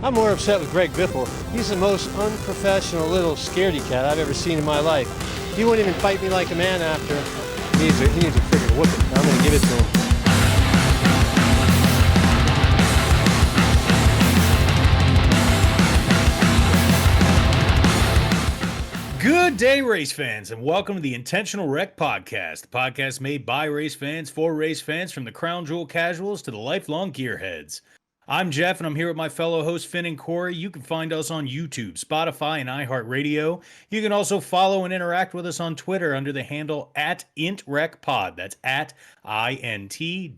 I'm more upset with Greg Biffle. He's the most unprofessional little scaredy cat I've ever seen in my life. He wouldn't even fight me like a man after. He needs a freaking whooping. I'm going to give it to him. Good day, race fans, and welcome to the Intentional Wreck Podcast, the podcast made by race fans for race fans, from the crown jewel casuals to the lifelong gearheads. I'm Jeff, and I'm here with my fellow hosts, Finn and Corey. You can find us on YouTube, Spotify, and iHeartRadio. You can also follow and interact with us on Twitter under the handle at intwreckpod. That's at INTWRECKPOD.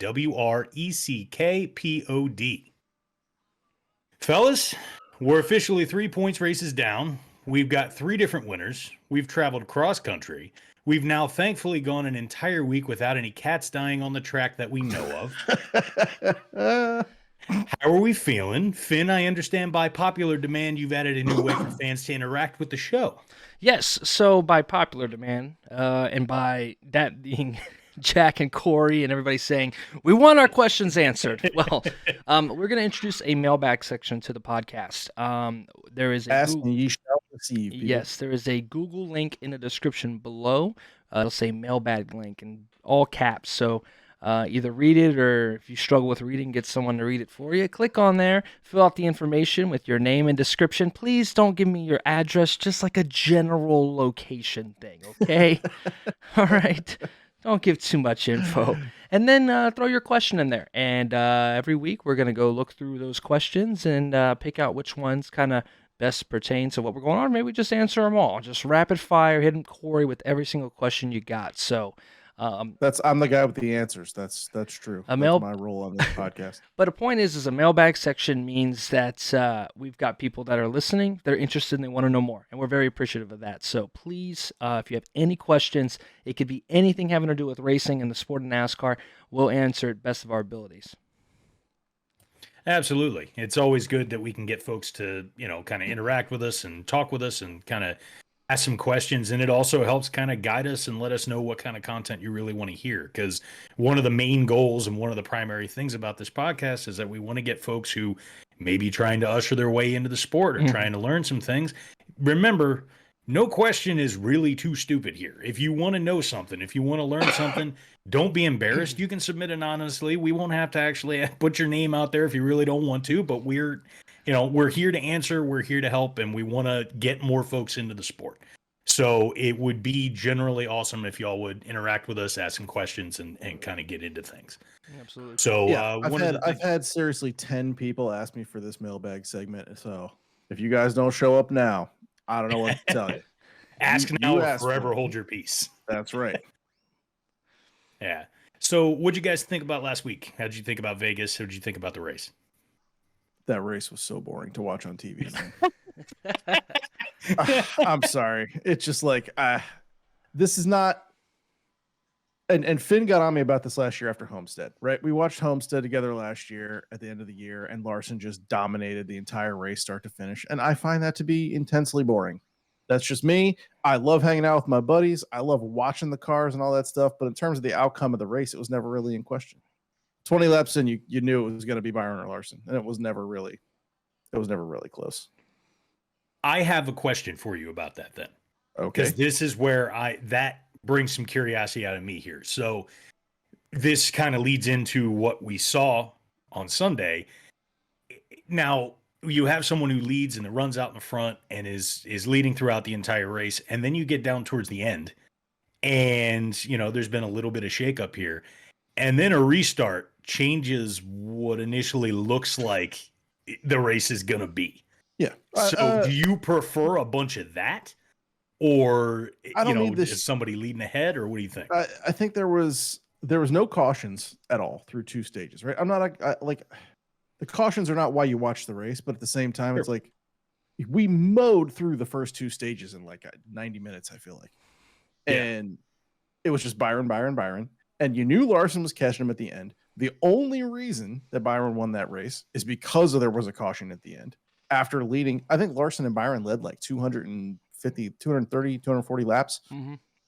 Fellas, we're officially 3 points races down. We've got 3 different winners. We've traveled cross country. We've now thankfully gone an entire week without any cats dying on the track that we know of. How are we feeling? Finn, I understand by popular demand you've added a new way for fans to interact with the show. Yes, so by popular demand, and by that being Jack and Corey and everybody saying, we want our questions answered. Well, we're going to introduce a mailbag section to the podcast. There is a Ask and ye shall receive. People. Yes, there is a Google link in the description below. It'll say mailbag link in all caps. So either read it, or if you struggle with reading, get someone to read it for you. Click on there, fill out the information with your name and description. Please don't give me your address, just like a general location thing, okay? All right. Don't give too much info. And then throw your question in there. And every week we're going to go look through those questions and pick out which ones kind of best pertain to what we're going on. Maybe just answer them all. Just rapid fire, hit Corey with every single question you got. So I'm the guy with the answers. That's true. That's my role on this podcast. But the point is a mailbag section means that we've got people that are listening, they're interested, and they want to know more, and we're very appreciative of that. So please, if you have any questions, it could be anything having to do with racing and the sport of NASCAR, we'll answer it best of our abilities. Absolutely. It's always good that we can get folks to, kind of interact with us and talk with us and kind of ask some questions, and it also helps kind of guide us and let us know what kind of content you really want to hear, because one of the main goals and one of the primary things about this podcast is that we want to get folks who may be trying to usher their way into the sport or trying to learn some things. Remember, no question is really too stupid here. If you want to know something, if you want to learn something, don't be embarrassed. You can submit anonymously. We won't have to actually put your name out there if you really don't want to, but we're here to answer, we're here to help, and we want to get more folks into the sport. So it would be generally awesome if y'all would interact with us, ask some questions, and kind of get into things. Absolutely. So yeah, I've had seriously 10 people ask me for this mailbag segment. So if you guys don't show up now, I don't know what to tell you. Ask now or forever hold your peace. That's right. Yeah. So what'd you guys think about last week? How'd you think about Vegas? How'd you think about the race? That race was so boring to watch on TV. I'm sorry. It's just like, this is not. And Finn got on me about this last year after Homestead, right? We watched Homestead together last year at the end of the year, and Larson just dominated the entire race start to finish. And I find that to be intensely boring. That's just me. I love hanging out with my buddies. I love watching the cars and all that stuff. But in terms of the outcome of the race, it was never really in question. 20 laps in, you knew it was going to be Byron or Larson, and it was never really close. I have a question for you about that then. Okay. Because this is where that brings some curiosity out of me here. So this kind of leads into what we saw on Sunday. Now, you have someone who leads and runs out in the front and is leading throughout the entire race, and then you get down towards the end, and there's been a little bit of shakeup here, and then a restart changes what initially looks like the race is going to be. Yeah. So do you prefer a bunch of that, or I don't need this, is somebody leading ahead, or what do you think? I think there was no cautions at all through 2 stages, right? I'm not like the cautions are not why you watch the race, but at the same time, It's like we mowed through the first 2 stages in like 90 minutes, I feel like. And it was just Byron. And you knew Larson was catching him at the end. The only reason that Byron won that race is because there was a caution at the end. After leading, I think Larson and Byron led like 250, 230, 240 laps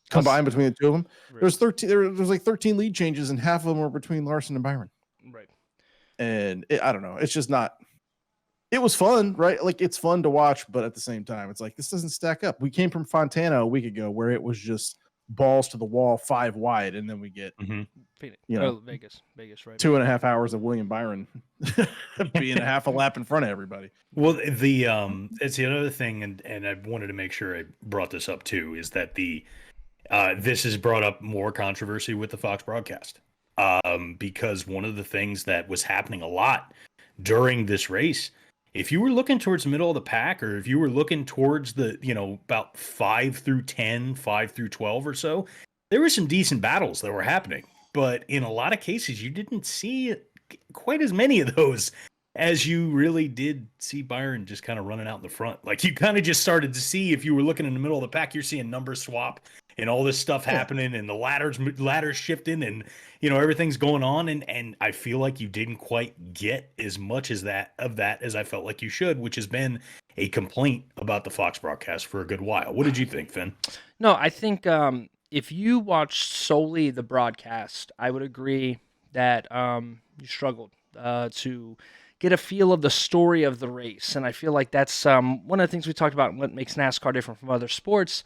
combined between the two of them. Right. There was like 13 lead changes, and half of them were between Larson and Byron. Right. And I don't know. It's just not. it was fun, right? Like it's fun to watch, but at the same time, it's like this doesn't stack up. We came from Fontana a week ago where it was just balls to the wall, 5 wide, and then we get Phoenix. You know, Vegas, right? 2.5 hours of William Byron being a half a lap in front of everybody. Well, it's the other thing, and I wanted to make sure I brought this up too, is that this has brought up more controversy with the Fox broadcast. Because one of the things that was happening a lot during this race, if you were looking towards the middle of the pack, or if you were looking towards the, about 5 through 10, 5 through 12 or so, there were some decent battles that were happening. But in a lot of cases, you didn't see quite as many of those as you really did see Byron just kind of running out in the front. Like you kind of just started to see, if you were looking in the middle of the pack, you're seeing numbers swap and all this stuff happening and the ladders shifting and, everything's going on. And I feel like you didn't quite get as much as that as I felt like you should, which has been a complaint about the Fox broadcast for a good while. What did you think, Finn? No, I think if you watched solely the broadcast, I would agree that you struggled to get a feel of the story of the race. And I feel like that's one of the things we talked about, what makes NASCAR different from other sports,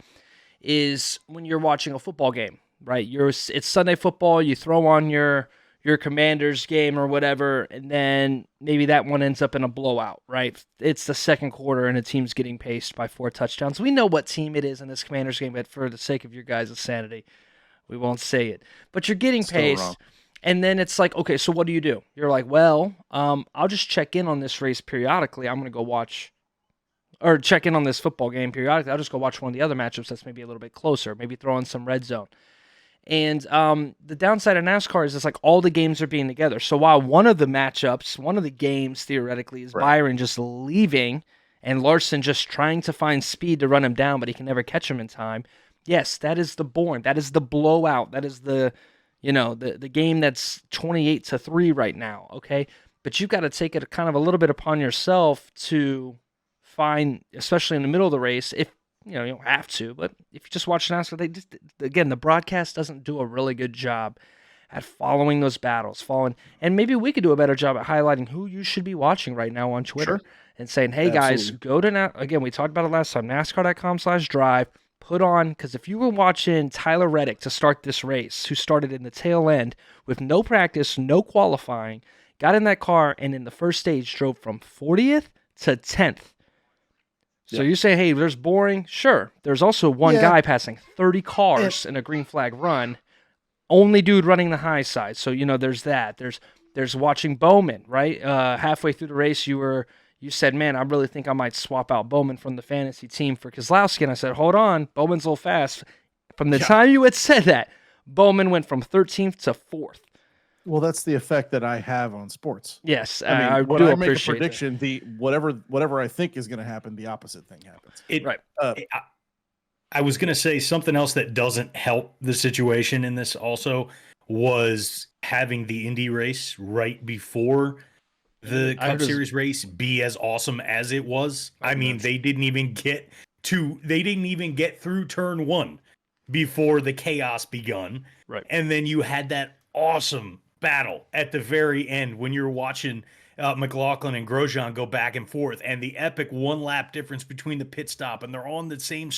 is when you're watching a football game, right? It's Sunday football, you throw on your Commanders game or whatever, and then maybe that one ends up in a blowout, right? It's the second quarter and a team's getting paced by 4 touchdowns. We know what team it is in this Commanders game, but for the sake of your guys' sanity, we won't say it. But you're getting paced. Wrong. And then it's like, okay, so what do? You're like, well, I'll just check in on this race periodically. I'm going to go watch, or check in on this football game periodically. I'll just go watch one of the other matchups that's maybe a little bit closer, maybe throw in some red zone. And the downside of NASCAR is it's like all the games are being together. So while one of the matchups, one of the games theoretically is Byron just leaving and Larson just trying to find speed to run him down, but he can never catch him in time. Yes, that is the bourne. That is the blowout. That is the game that's 28-3 right now, okay? But you've got to take it kind of a little bit upon yourself to find, especially in the middle of the race, if you don't have to, but if you just watch NASCAR, the broadcast doesn't do a really good job at following those battles, and maybe we could do a better job at highlighting who you should be watching right now on Twitter and saying, hey guys, go to, again, we talked about it last time, NASCAR.com/drive, put on, because if you were watching Tyler Reddick to start this race, who started in the tail end with no practice, no qualifying, got in that car, and in the first stage drove from 40th to 10th. So you're saying, hey, there's boring? Sure. There's also one guy passing 30 cars in a green flag run, only dude running the high side. So, there's that. There's watching Bowman, right? Halfway through the race, you said, man, I really think I might swap out Bowman from the fantasy team for Keselowski. And I said, hold on, Bowman's a little fast. From the time you had said that, Bowman went from 13th to 4th. Well, that's the effect that I have on sports. Yes, I when I make a prediction, whatever I think is going to happen, the opposite thing happens. I was going to say something else that doesn't help the situation in this also was having the Indy race right before the Cup Series race be as awesome as it was. I mean, they didn't even get through turn 1 before the chaos begun. Right. And then you had that awesome battle at the very end when you're watching McLaughlin and Grosjean go back and forth, and the epic 1 lap difference between the pit stop, and they're on the same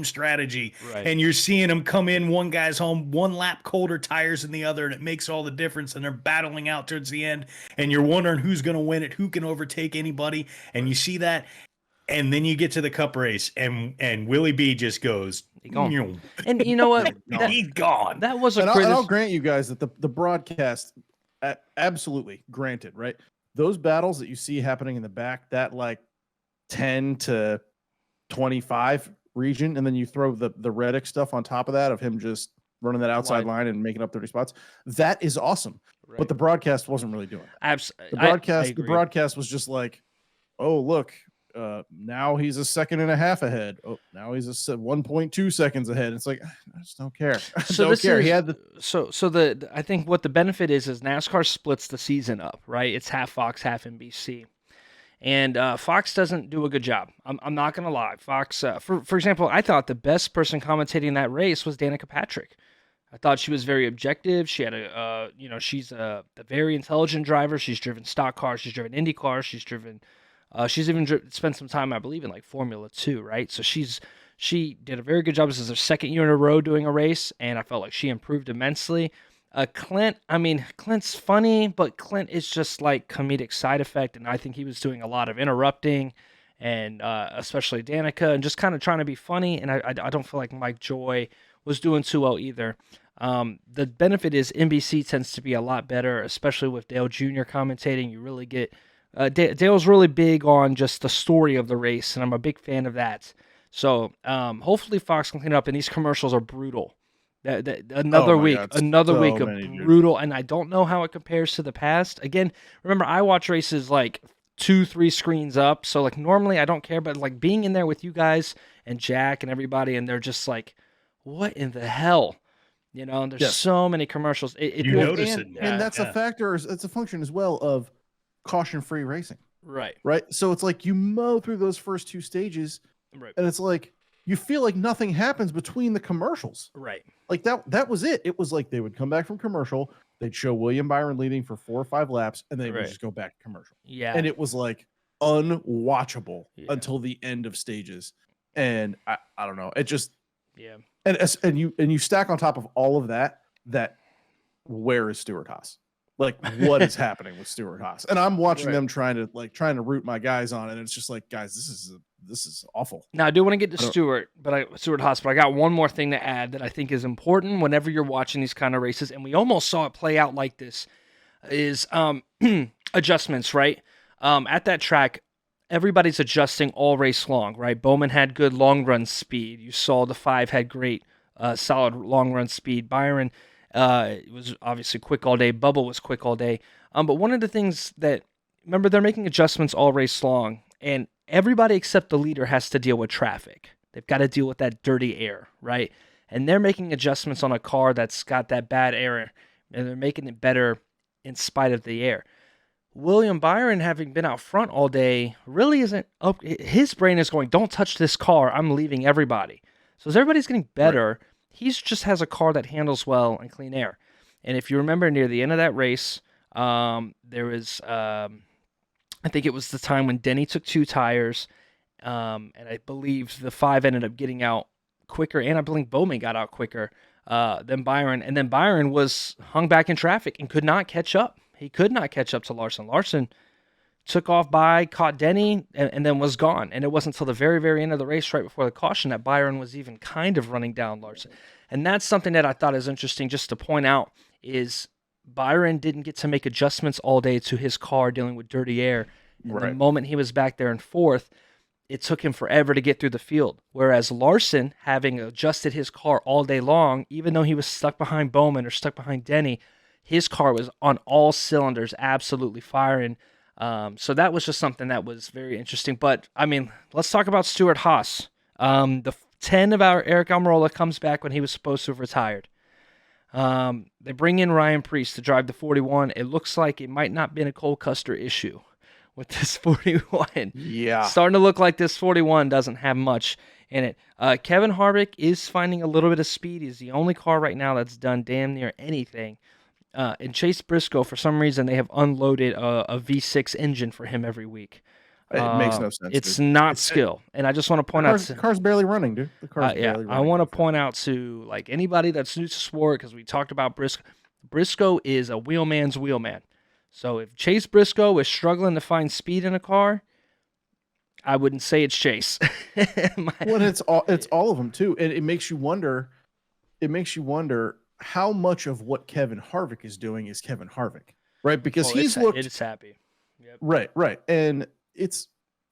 strategy, right. And you're seeing them come in. One guy's home 1 lap colder tires than the other, and it makes all the difference. And they're battling out towards the end, and you're wondering who's going to win it, who can overtake anybody, and you see that. And then you get to the Cup race, and Willie B just goes, gone. And you know what? He's gone. That was and I'll grant you guys that the broadcast, absolutely granted, right? Those battles that you see happening in the back, that like 10 to 25 region, and then you throw the Reddick stuff on top of that of him just running that outside line and making up 30 spots. That is awesome. Right. But the broadcast wasn't really doing it. The broadcast was just like, oh, look, now he's a second and a half ahead. Oh, now he's 1.2 seconds ahead. It's like, I just don't care. I think what the benefit is NASCAR splits the season up, right? It's half Fox, half NBC. And Fox doesn't do a good job. I'm not going to lie. Fox, for example, I thought the best person commentating that race was Danica Patrick. I thought she was very objective. She had she's a very intelligent driver. She's driven stock cars. She's driven Indy cars. She's even spent some time, I believe, in like Formula 2, right? So she did a very good job. This is her second year in a row doing a race, and I felt like she improved immensely. Clint's funny, but Clint is just like comedic side effect, and I think he was doing a lot of interrupting, and especially Danica, and just kind of trying to be funny, and I don't feel like Mike Joy was doing too well either. The benefit is NBC tends to be a lot better, especially with Dale Jr. commentating. You really get Dale's really big on just the story of the race, and I'm a big fan of that. So hopefully Fox can clean it up, and these commercials are brutal. Another week of brutal, and I don't know how it compares to the past. Again, remember, I watch races like 2-3 screens up, so like normally I don't care, but like being in there with you guys and Jack and everybody, and they're just like, what in the hell? You know, and there's so many commercials. You notice it, and that's a factor. It's a function as well of caution-free racing. Right. So it's like you mow through those first 2 stages, and it's like you feel like nothing happens between the commercials. Right. Like that was it. It was like they would come back from commercial, they'd show William Byron leading for 4 or 5 laps, and then they would just go back to commercial. Yeah. And it was like unwatchable until the end of stages. And I don't know. It just And you stack on top of all of that where is Stuart Haas? Like, what is happening with Stuart Haas? And I'm watching them trying to root my guys on, and it's just like, guys, this is awful. Now, I do want to get to Stuart Haas, but I got one more thing to add that I think is important whenever you're watching these kind of races, and we almost saw it play out like this, is adjustments, right? At that track, everybody's adjusting all race long, right? Bowman had good long run speed. You saw the 5 had great, solid long run speed. Byron was obviously quick all day. Bubba was quick all day. But one of the things that, remember, they're making adjustments all race long, and everybody except the leader has to deal with traffic. They've got to deal with that dirty air, right? And they're making adjustments on a car that's got that bad air, and they're making it better in spite of the air. William Byron, having been out front all day, really isn't up. His brain is going, don't touch this car. I'm leaving everybody. So as everybody's getting better, he just has a car that handles well and clean air. And if you remember near the end of that race, there was, I think it was the time when Denny took 2 tires, and I believe the 5 ended up getting out quicker, and I believe Bowman got out quicker than Byron. And then Byron was hung back in traffic and could not catch up. He could not catch up to Larson. Larson took off caught Denny, and then was gone. And it wasn't until the very, very end of the race, right before the caution, that Byron was even kind of running down Larson. And that's something that I thought is interesting just to point out, is Byron didn't get to make adjustments all day to his car dealing with dirty air. And the moment he was back there in 4th, it took him forever to get through the field. Whereas Larson, having adjusted his car all day long, even though he was stuck behind Bowman or stuck behind Denny, his car was on all cylinders, absolutely firing. So that was just something that was very interesting. But, I mean, let's talk about Stuart Haas. The 10 of our Eric Almirola comes back when he was supposed to have retired. They bring in Ryan Preece to drive the 41. It looks like it might not been a Cole Custer issue with this 41. Yeah. Starting to look like this 41 doesn't have much in it. Kevin Harvick is finding a little bit of speed. He's the only car right now that's done damn near anything. And Chase Briscoe, for some reason, they have unloaded a V6 engine for him every week. It makes no sense. It's not skill. And I just want to point out... The car's barely running, dude. The car's barely running. I want to point out to like anybody that's new to sport, because we talked about Briscoe. Briscoe is a wheelman's wheelman. So if Chase Briscoe is struggling to find speed in a car, I wouldn't say it's Chase. Well, it's all of them too. And it makes you wonder how much of what Kevin Harvick is doing is Kevin Harvick, right? Because it's happy. Yep. Right. And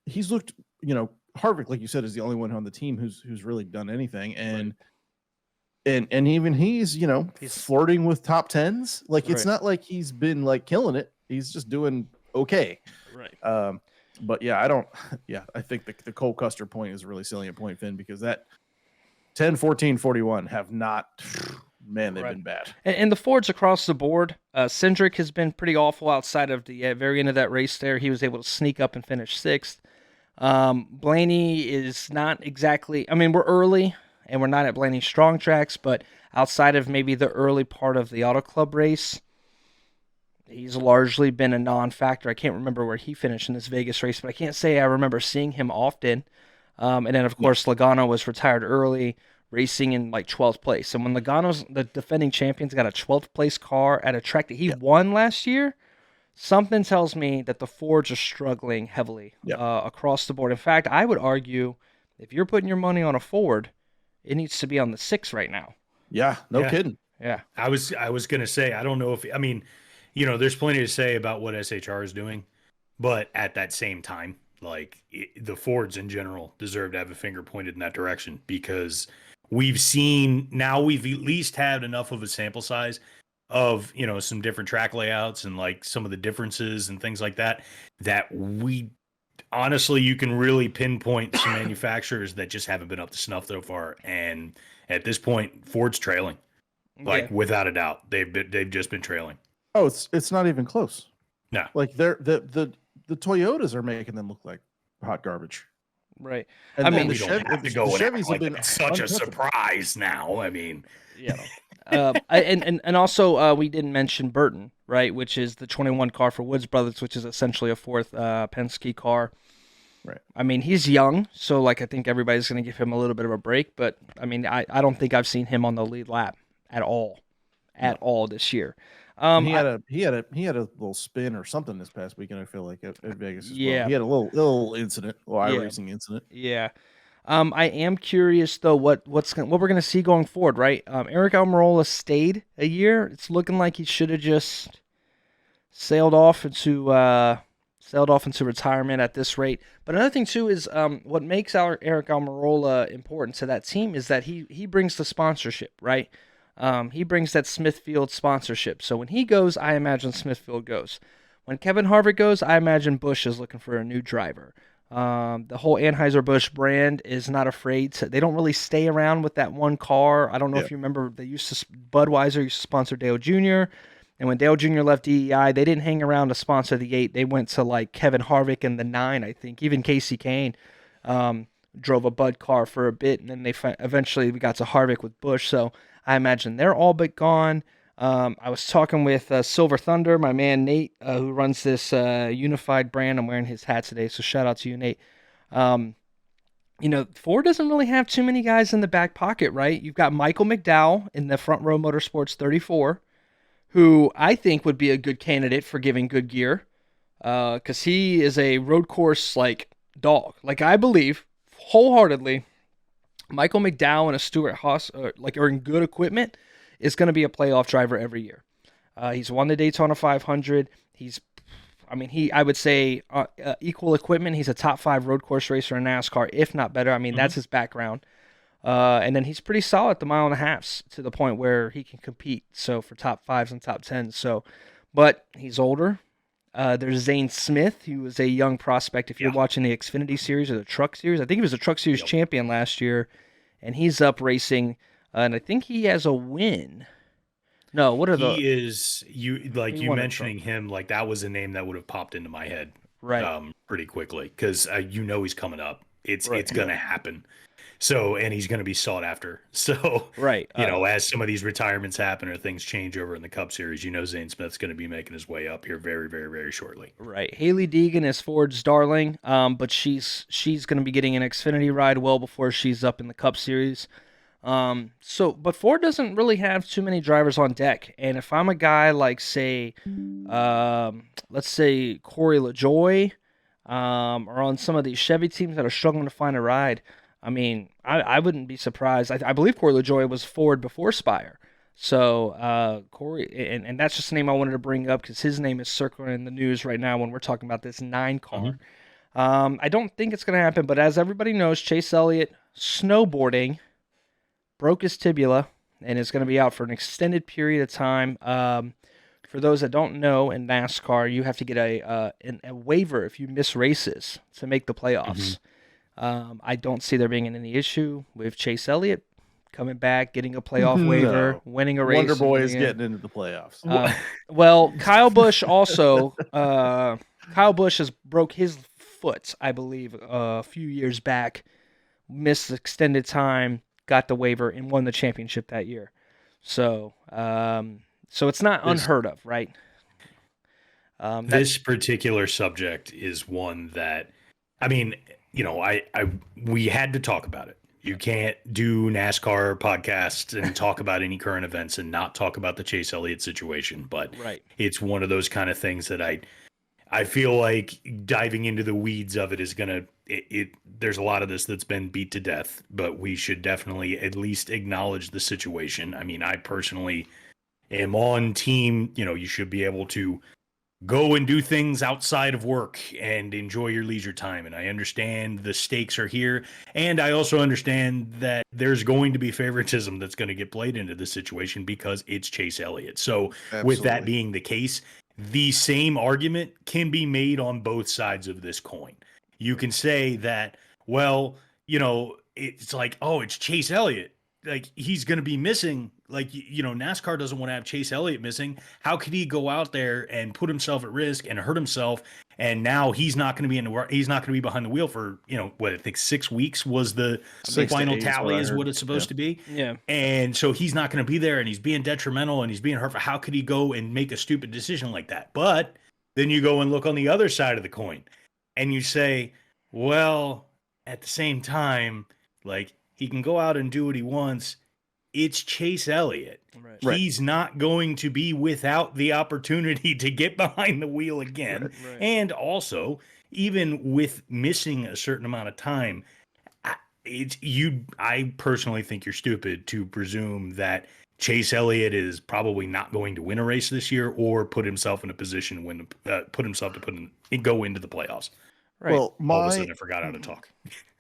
he's looked, Harvick, like you said, is the only one on the team who's really done anything. And even he's flirting with top 10s. Like, it's not like he's been like killing it. He's just doing okay. Right. But yeah, I think the Cole Custer point is a really salient point, Finn, because that 10, 14, 41 have not, man, they've been bad. And the Fords across the board, Cindric has been pretty awful outside of the very end of that race there. He was able to sneak up and finish 6th. Blaney is not exactly, I mean, we're early. and we're not at Blaney Strong tracks, but outside of maybe the early part of the Auto Club race, he's largely been a non-factor. I can't remember where he finished in this Vegas race, but I can't say I remember seeing him often. And then, of course, Logano was retired early, racing in like 12th place. And when Logano's the defending champions got a 12th place car at a track that he won last year, something tells me that the Fords are struggling heavily across the board. In fact, I would argue if you're putting your money on a Ford, it needs to be on the 6 right now. Yeah, no kidding. Yeah. I was going to say, I don't know if, I mean, you know, there's plenty to say about what SHR is doing, but at that same time, like the Fords in general deserve to have a finger pointed in that direction, because we've seen, now we've at least had enough of a sample size of, you know, some different track layouts and like some of the differences and things like that, that we honestly, you can really pinpoint some manufacturers that just haven't been up to snuff so far. And at this point, Ford's trailing, like without a doubt. They've just been trailing. Oh, it's not even close. No, like the Toyotas are making them look like hot garbage. Right. And I mean, we don't have to go the and Chevys act like have been it's such a untouchable. surprise now. I mean, yeah. And also we didn't mention Burton, right, which is the 21 car for Woods Brothers, which is essentially a fourth Penske car. Right. I mean, he's young, so like I think everybody's going to give him a little bit of a break, but I mean, I don't think I've seen him on the lead lap at all this year. He had a little spin or something this past weekend. I feel like at Vegas. As well. He had a little incident, iRacing incident. Yeah. I am curious though what we're going to see going forward, right? Eric Almirola stayed a year. It's looking like he should have just sailed off into retirement at this rate. But another thing too is what makes Eric Almirola important to that team is that he brings the sponsorship, right? He brings that Smithfield sponsorship. So when he goes, I imagine Smithfield goes. When Kevin Harvick goes, I imagine Busch is looking for a new driver. The whole Anheuser-Busch brand is not afraid to. They don't really stay around with that one car. I don't know if you remember, Budweiser used to sponsor Dale Jr., and when Dale Jr. left DEI, they didn't hang around to sponsor the 8. They went to like Kevin Harvick and the 9, I think. Even Casey Kane drove a Bud car for a bit, and then eventually we got to Harvick with Busch. So I imagine they're all but gone. I was talking with Silver Thunder, my man Nate, who runs this unified brand. I'm wearing his hat today, so shout out to you, Nate. You know, Ford doesn't really have too many guys in the back pocket, right? You've got Michael McDowell in the Front Row Motorsports 34, who I think would be a good candidate for giving good gear, because he is a road course like dog. Like, I believe wholeheartedly, Michael McDowell and a Stuart Haas are in good equipment, is going to be a playoff driver every year. He's won the Daytona 500. I would say equal equipment. He's a top 5 road course racer in NASCAR, if not better. I mean, that's his background. And then he's pretty solid at the mile and a half to the point where he can compete. So for top 5s and top 10s. So, but he's older. There's Zane Smith, who was a young prospect. If you're watching the Xfinity Series or the Truck Series, I think he was a Truck Series champion last year, and he's up racing. And I think he has a win. No, what are the? He is you mentioning him, like that was a name that would have popped into my head pretty quickly, because he's coming up. It's going to happen. So, and he's going to be sought after. So, as some of these retirements happen or things change over in the Cup Series, Zane Smith's going to be making his way up here very, very, very shortly. Right. Haley Deegan is Ford's darling, but she's going to be getting an Xfinity ride well before she's up in the Cup Series. But Ford doesn't really have too many drivers on deck. And if I'm a guy like, say, let's say Corey LaJoie, or on some of these Chevy teams that are struggling to find a ride, I mean, I wouldn't be surprised. I believe Corey LaJoie was Ford before Spire. So Corey, and that's just a name I wanted to bring up because his name is circling in the news right now when we're talking about this 9 car. I don't think it's going to happen, but as everybody knows, Chase Elliott snowboarding broke his tibia and is going to be out for an extended period of time. For those that don't know, in NASCAR, you have to get a waiver if you miss races to make the playoffs. I don't see there being any issue with Chase Elliott coming back, getting a playoff waiver, winning a race. Wonder Boy is getting into the playoffs. Well, Kyle Busch also. Kyle Busch has broke his foot, I believe, a few years back. Missed extended time. got the waiver and won the championship that year. So, so it's not unheard of, right? This particular subject is one that, I mean, we had to talk about it. You can't do NASCAR podcasts and talk about any current events and not talk about the Chase Elliott situation. But it's one of those kind of things that I feel like diving into the weeds of it is going to, there's a lot of this that's been beat to death, but we should definitely at least acknowledge the situation. I mean, I personally am on team, you should be able to go and do things outside of work and enjoy your leisure time. And I understand the stakes are here. And I also understand that there's going to be favoritism that's going to get played into this situation because it's Chase Elliott. So with that being the case, the same argument can be made on both sides of this coin. You can say that, well, it's like, oh, it's Chase Elliott. Like, he's going to be missing. Like, NASCAR doesn't want to have Chase Elliott missing. How could he go out there and put himself at risk and hurt himself? And now he's not going to be he's not going to be behind the wheel for, I think 6 weeks was the final tally is what it's supposed to be. Yeah. And so he's not going to be there, and he's being detrimental and he's being hurt. How could he go and make a stupid decision like that? But then you go and look on the other side of the coin and you say, well, at the same time, like, he can go out and do what he wants. It's Chase Elliott. Right. He's not going to be without the opportunity to get behind the wheel again. Right. And also, even with missing a certain amount of time, I personally think you're stupid to presume that Chase Elliott is probably not going to win a race this year or put himself in a position when go into the playoffs. Right. Well, all of a sudden I forgot how to talk.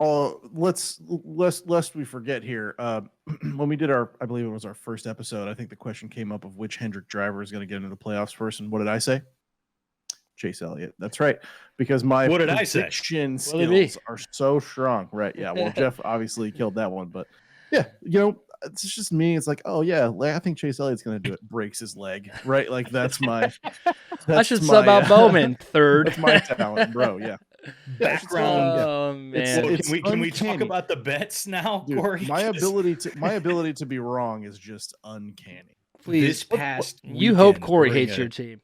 Lest we forget here. When we did I believe it was our first episode, I think the question came up of which Hendrick driver is going to get into the playoffs first. And what did I say? Chase Elliott. That's right. Because my prediction skills are so strong. Right. Yeah. Well, Jeff obviously killed that one, but yeah, it's just me. It's like, oh yeah, I think Chase Elliott's going to do it. Breaks his leg. Right. Like that's my. I should sub out Bowman third. That's my talent, bro. Yeah. Background. Oh man, can we talk about the bets now, dude, Corey? My ability to be wrong is just uncanny. Please, you hope Corey hates your team.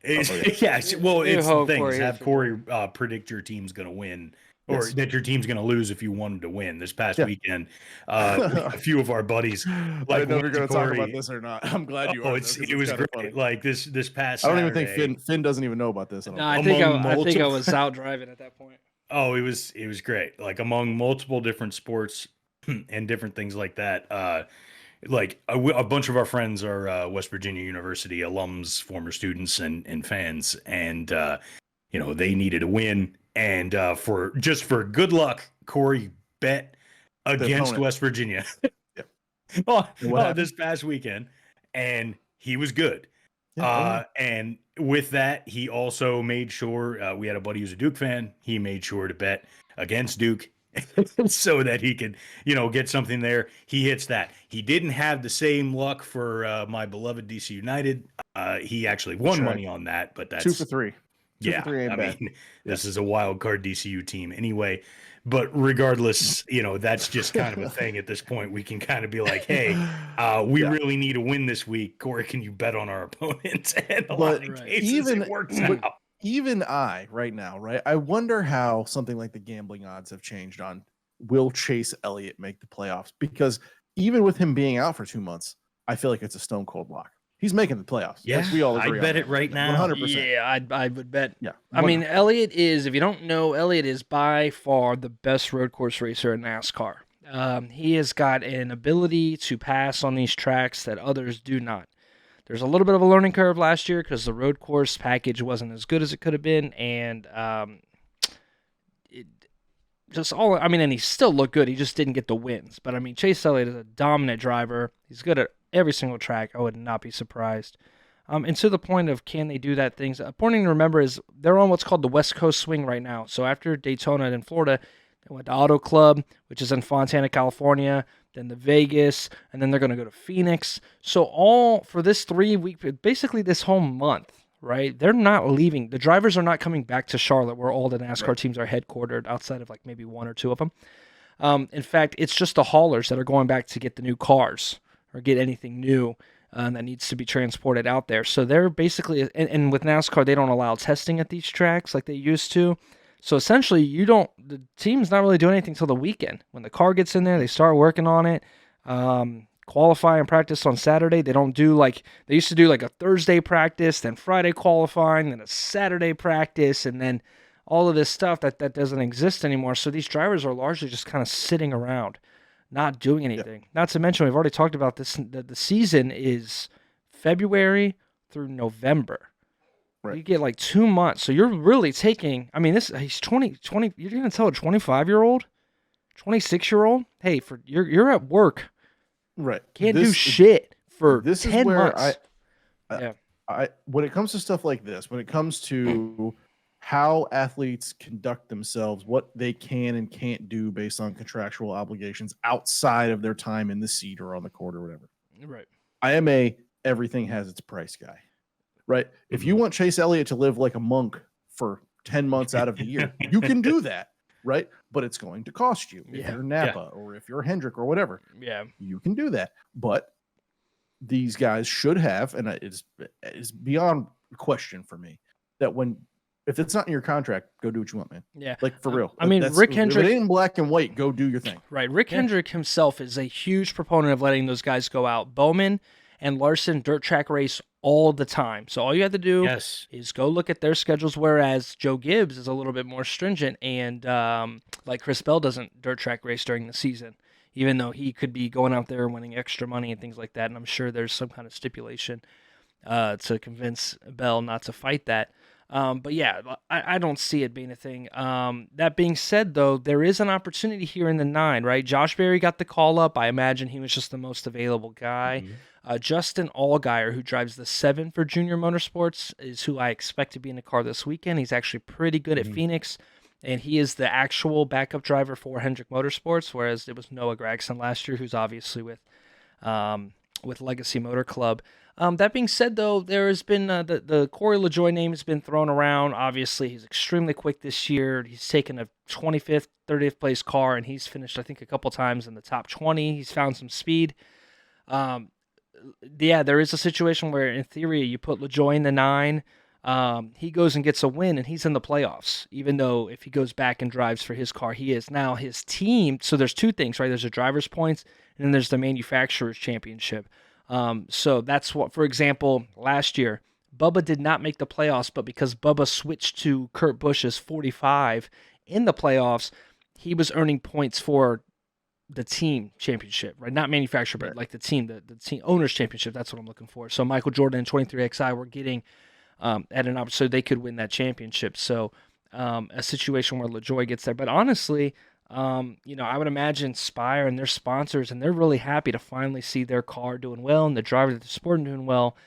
Yes, well, it's the thing is have Corey predict your team's going to win, or that your team's going to lose if you want him to win. This past weekend, a few of our buddies, I don't know if you're going to talk about this or not. I'm glad you are. It was great. Funny. Like this past. I don't Saturday, even think Finn doesn't even know about this. I think I was out driving at that point. Oh, it was great. Like among multiple different sports and different things like that. Like a bunch of our friends are West Virginia University alums, former students and fans, and they needed a win. And for good luck, Corey bet against West Virginia this past weekend, and he was good. And with that, he also made sure we had a buddy who's a Duke fan. He made sure to bet against Duke so that he could, get something there. He hits that. He didn't have the same luck for my beloved DC United. He actually won money on that, but that's 2 for 3. This is a wild card DCU team anyway. But regardless, that's just kind of a thing at this point. We can kind of be like, hey, we really need a win this week. Corey, can you bet on our opponents? And a lot of cases it works out. Even right now, right? I wonder how something like the gambling odds have changed on will Chase Elliott make the playoffs? Because even with him being out for 2 months, I feel like it's a stone cold lock. He's making the playoffs. Yeah, we all agree. I bet it right now. 100%. Yeah, I would bet. Yeah, 100%. I mean, Elliott is, if you don't know, Elliott is by far the best road course racer in NASCAR. He has got an ability to pass on these tracks that others do not. There's a little bit of a learning curve last year because the road course package wasn't as good as it could have been, and and he still looked good. He just didn't get the wins. But I mean, Chase Elliott is a dominant driver. He's good at every single track. I would not be surprised. And to the point of can they do that things, important to remember is they're on what's called the West Coast swing right now. So after Daytona in Florida, they went to Auto Club, which is in Fontana, California, then to Vegas, and then they're going to go to Phoenix. So all for this 3 week, basically this whole month, right? They're not leaving. The drivers are not coming back to Charlotte where all the NASCAR teams are headquartered outside of like maybe one or two of them. In fact, it's just the haulers that are going back to get the new cars or get anything new that needs to be transported out there. So they're basically, and with NASCAR, they don't allow testing at these tracks like they used to. So essentially, the team's not really doing anything till the weekend. When the car gets in there, they start working on it. Qualify and practice on Saturday. They don't do they used to do a Thursday practice, then Friday qualifying, then a Saturday practice, and then all of this stuff that doesn't exist anymore. So these drivers are largely just kind of sitting around, not doing anything. Yeah. Not to mention, we've already talked about this, that the season is February through November. Right. You get 2 months. So you're really taking, he's 20, you're going to tell a 25-year-old, 26-year-old, hey, you're at work. Right. Can't do shit for this 10 is where months. I when it comes to stuff like this, when it comes to how athletes conduct themselves, what they can and can't do based on contractual obligations outside of their time in the seat or on the court or whatever. Right. I am everything has its price guy. Right. Mm-hmm. If you want Chase Elliott to live like a monk for 10 months out of the year, you can do that. Right. But it's going to cost you if you're Napa or if you're Hendrick or whatever. Yeah. You can do that. But these guys should have, and it's beyond question for me, that if it's not in your contract, go do what you want, man. Yeah. For real. Rick Hendrick. If it ain't in black and white, go do your thing. Right. Rick Hendrick himself is a huge proponent of letting those guys go out. Bowman and Larson dirt track race all the time. So all you have to do is go look at their schedules, whereas Joe Gibbs is a little bit more stringent, and Chris Bell doesn't dirt track race during the season, even though he could be going out there winning extra money and things like that. And I'm sure there's some kind of stipulation to convince Bell not to fight that. But yeah, I don't see it being a thing. That being said, though, there is an opportunity here in the 9, right? Josh Berry got the call up. I imagine he was just the most available guy. Mm-hmm. Justin Allgaier, who drives the 7 for Junior Motorsports, is who I expect to be in the car this weekend. He's actually pretty good at Phoenix, and he is the actual backup driver for Hendrick Motorsports, whereas it was Noah Gragson last year, who's obviously with Legacy Motor Club. That being said, though, there has been the Corey LaJoie name has been thrown around. Obviously, he's extremely quick this year. He's taken a 25th, 30th place car, and he's finished, I think, a couple times in the top 20. He's found some speed. There is a situation where, in theory, you put LaJoie in the 9. He goes and gets a win, and he's in the playoffs, even though if he goes back and drives for his car, he is. Now, his team, so there's two things, right? There's a driver's points, and then there's the manufacturer's championship. So that's what, for example, last year, Bubba did not make the playoffs, but because Bubba switched to Kurt Busch's 45 in the playoffs, he was earning points for the team championship, right? Not manufacturer, but like the team owner's championship. That's what I'm looking for. So Michael Jordan and 23XI were getting at an opportunity so they could win that championship. So a situation where LaJoie gets there. But honestly, I would imagine Spire and their sponsors, and they're really happy to finally see their car doing well and the driver that they're supporting doing well.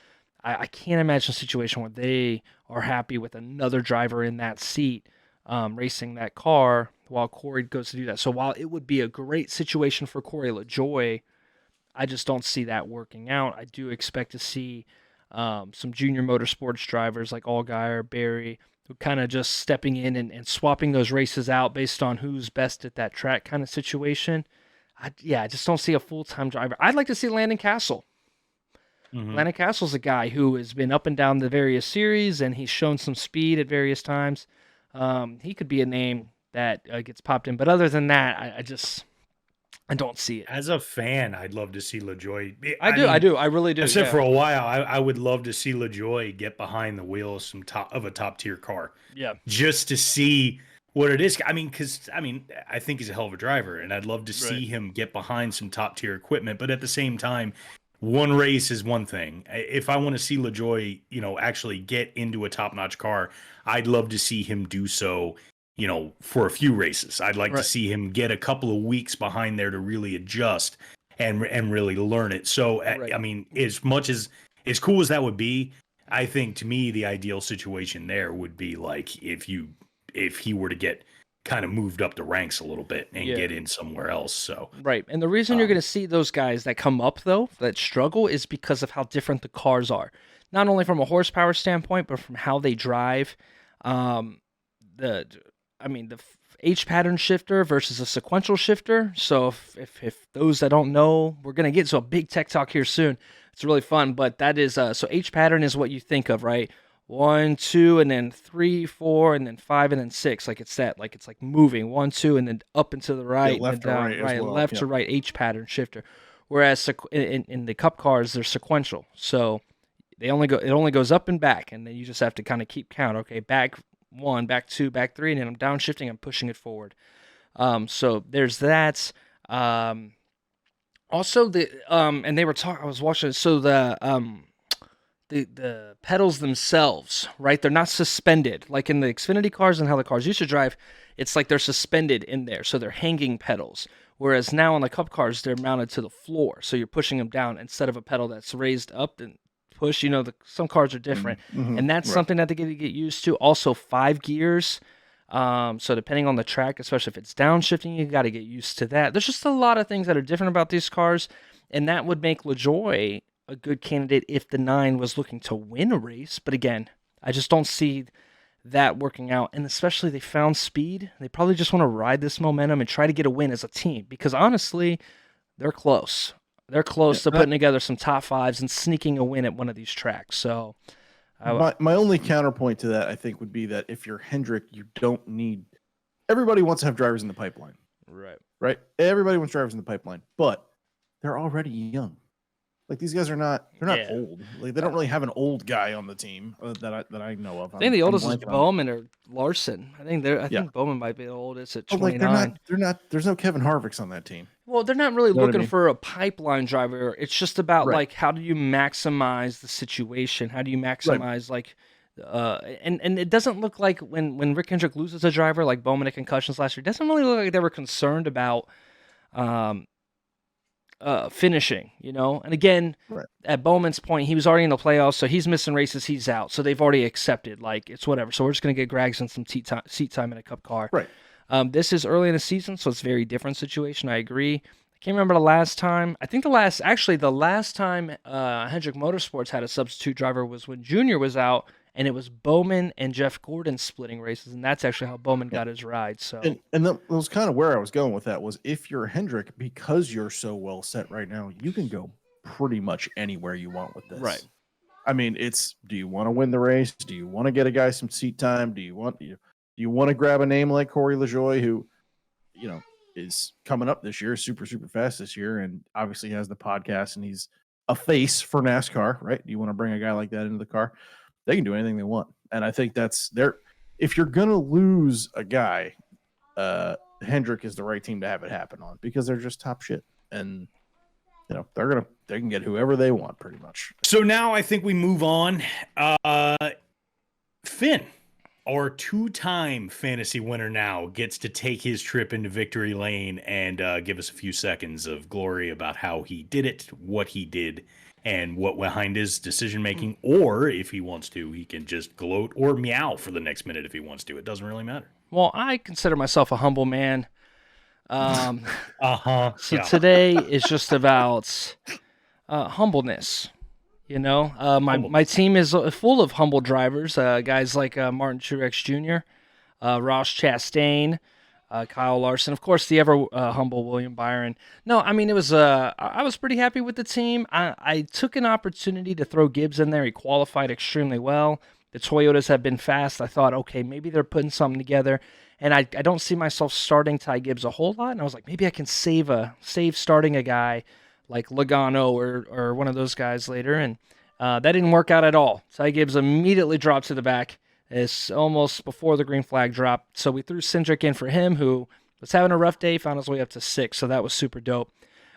I can't imagine a situation where they are happy with another driver in that seat racing that car while Corey goes to do that. So while it would be a great situation for Corey LaJoie, I just don't see that working out. I do expect to see some junior motorsports drivers like Allgaier, Berry, who kind of just stepping in and swapping those races out based on who's best at that track kind of situation. I just don't see a full-time driver. I'd like to see Landon Castle. Mm-hmm. Landon Castle's a guy who has been up and down the various series, and he's shown some speed at various times. He could be a name that gets popped in. But other than that, I don't see it. As a fan, I'd love to see LaJoie. I do. I really do. I've said for a while, I would love to see LaJoie get behind the wheel of a top-tier car. Yeah. Just to see what it is. I think he's a hell of a driver, and I'd love to see him get behind some top-tier equipment. But at the same time, one race is one thing. If I want to see LaJoie, actually get into a top-notch car, I'd love to see him do so, for a few races. I'd like to see him get a couple of weeks behind there to really adjust and really learn it. So, as much as cool as that would be, I think to me, the ideal situation there would be like if he were to get kind of moved up the ranks a little bit and get in somewhere else. So right. And the reason you're going to see those guys that come up, though, that struggle is because of how different the cars are. Not only from a horsepower standpoint, but from how they drive. The H pattern shifter versus a sequential shifter. So if those that don't know, we're going to get to a big tech talk here soon. It's really fun, but that is, so H pattern is what you think of, right? 1, 2, and then 3, 4, and then 5, and then 6. Like it's that, like it's like moving 1, 2, and then up and to the right, left and to down, right as right, well. left Yep. to right H pattern shifter. Whereas in the Cup cars, they're sequential. So it only goes up and back, and then you just have to kind of keep count. Okay, back 1, back 2, back 3, and then I'm downshifting, I'm pushing it forward. So there's that. Also and they were talking. I was watching. So the pedals themselves, right? They're not suspended like in the Xfinity cars and how the cars used to drive. It's like they're suspended in there, so they're hanging pedals. Whereas now on the Cup cars, they're mounted to the floor, so you're pushing them down instead of a pedal that's raised up and push. Some cars are different, and that's something that they get used to. Also, 5 gears. So depending on the track, especially if it's downshifting, you got to get used to that. There's just a lot of things that are different about these cars, and that would make LaJoie a good candidate if the 9 was looking to win a race. But again, I just don't see that working out, and especially they found speed. They probably just want to ride this momentum and try to get a win as a team, because honestly, they're close. They're close to putting together some top 5s and sneaking a win at one of these tracks. So my only counterpoint to that, I think, would be that if you're Hendrick, you don't need. Everybody wants to have drivers in the pipeline, right? Everybody wants drivers in the pipeline, but they're already young. Like these guys they're not old. Like they don't really have an old guy on the team that I know of. I think the oldest is Bowman or Larson. I think Bowman might be the oldest at 29. They're not. There's no Kevin Harvick's on that team. Well, they're not really looking for a pipeline driver. It's just about like how do you maximize the situation? How do you maximize and it doesn't look like when Rick Hendrick loses a driver like Bowman at concussions last year, it doesn't really look like they were concerned about finishing, And again, at Bowman's point, he was already in the playoffs, so he's missing races, he's out. So they've already accepted, like, it's whatever. So we're just going to get Gragson some seat time in a Cup car. Right. This is early in the season, so it's a very different situation. I agree. I can't remember the last time. I think the last time Hendrick Motorsports had a substitute driver was when Junior was out, and it was Bowman and Jeff Gordon splitting races, and that's actually how Bowman got his ride. So, and that was kind of where I was going with that. Was if you're Hendrick, because you're so well set right now, you can go pretty much anywhere you want with this. Right. I mean, do you want to win the race? Do you want to get a guy some seat time? Do you want to grab a name like Corey LaJoie, who, is coming up this year, super, super fast this year, and obviously has the podcast, and he's a face for NASCAR, right? Do you want to bring a guy like that into the car? They can do anything they want. And I think that's if you're going to lose a guy, Hendrick is the right team to have it happen on, because they're just top shit. And, they can get whoever they want pretty much. So now I think we move on. Finn, our 2-time fantasy winner now, gets to take his trip into victory lane and give us a few seconds of glory about how he did it, what he did, and what behind his decision-making. Or if he wants to, he can just gloat or meow for the next minute if he wants to. It doesn't really matter. Well, I consider myself a humble man. Today is just about humbleness. My team is full of humble drivers, guys like Martin Truex Jr., Ross Chastain, Kyle Larson, of course, the ever humble William Byron. No, I mean, it was. I was pretty happy with the team. I took an opportunity to throw Gibbs in there. He qualified extremely well. The Toyotas have been fast. I thought, okay, maybe they're putting something together. And I don't see myself starting Ty Gibbs a whole lot. And I was like, maybe I can save starting a guy like Logano or one of those guys later. And that didn't work out at all. Ty Gibbs immediately dropped to the back. It's almost before the green flag dropped. So we threw Cindric in for him, who was having a rough day, found his way up to 6th. So that was super dope.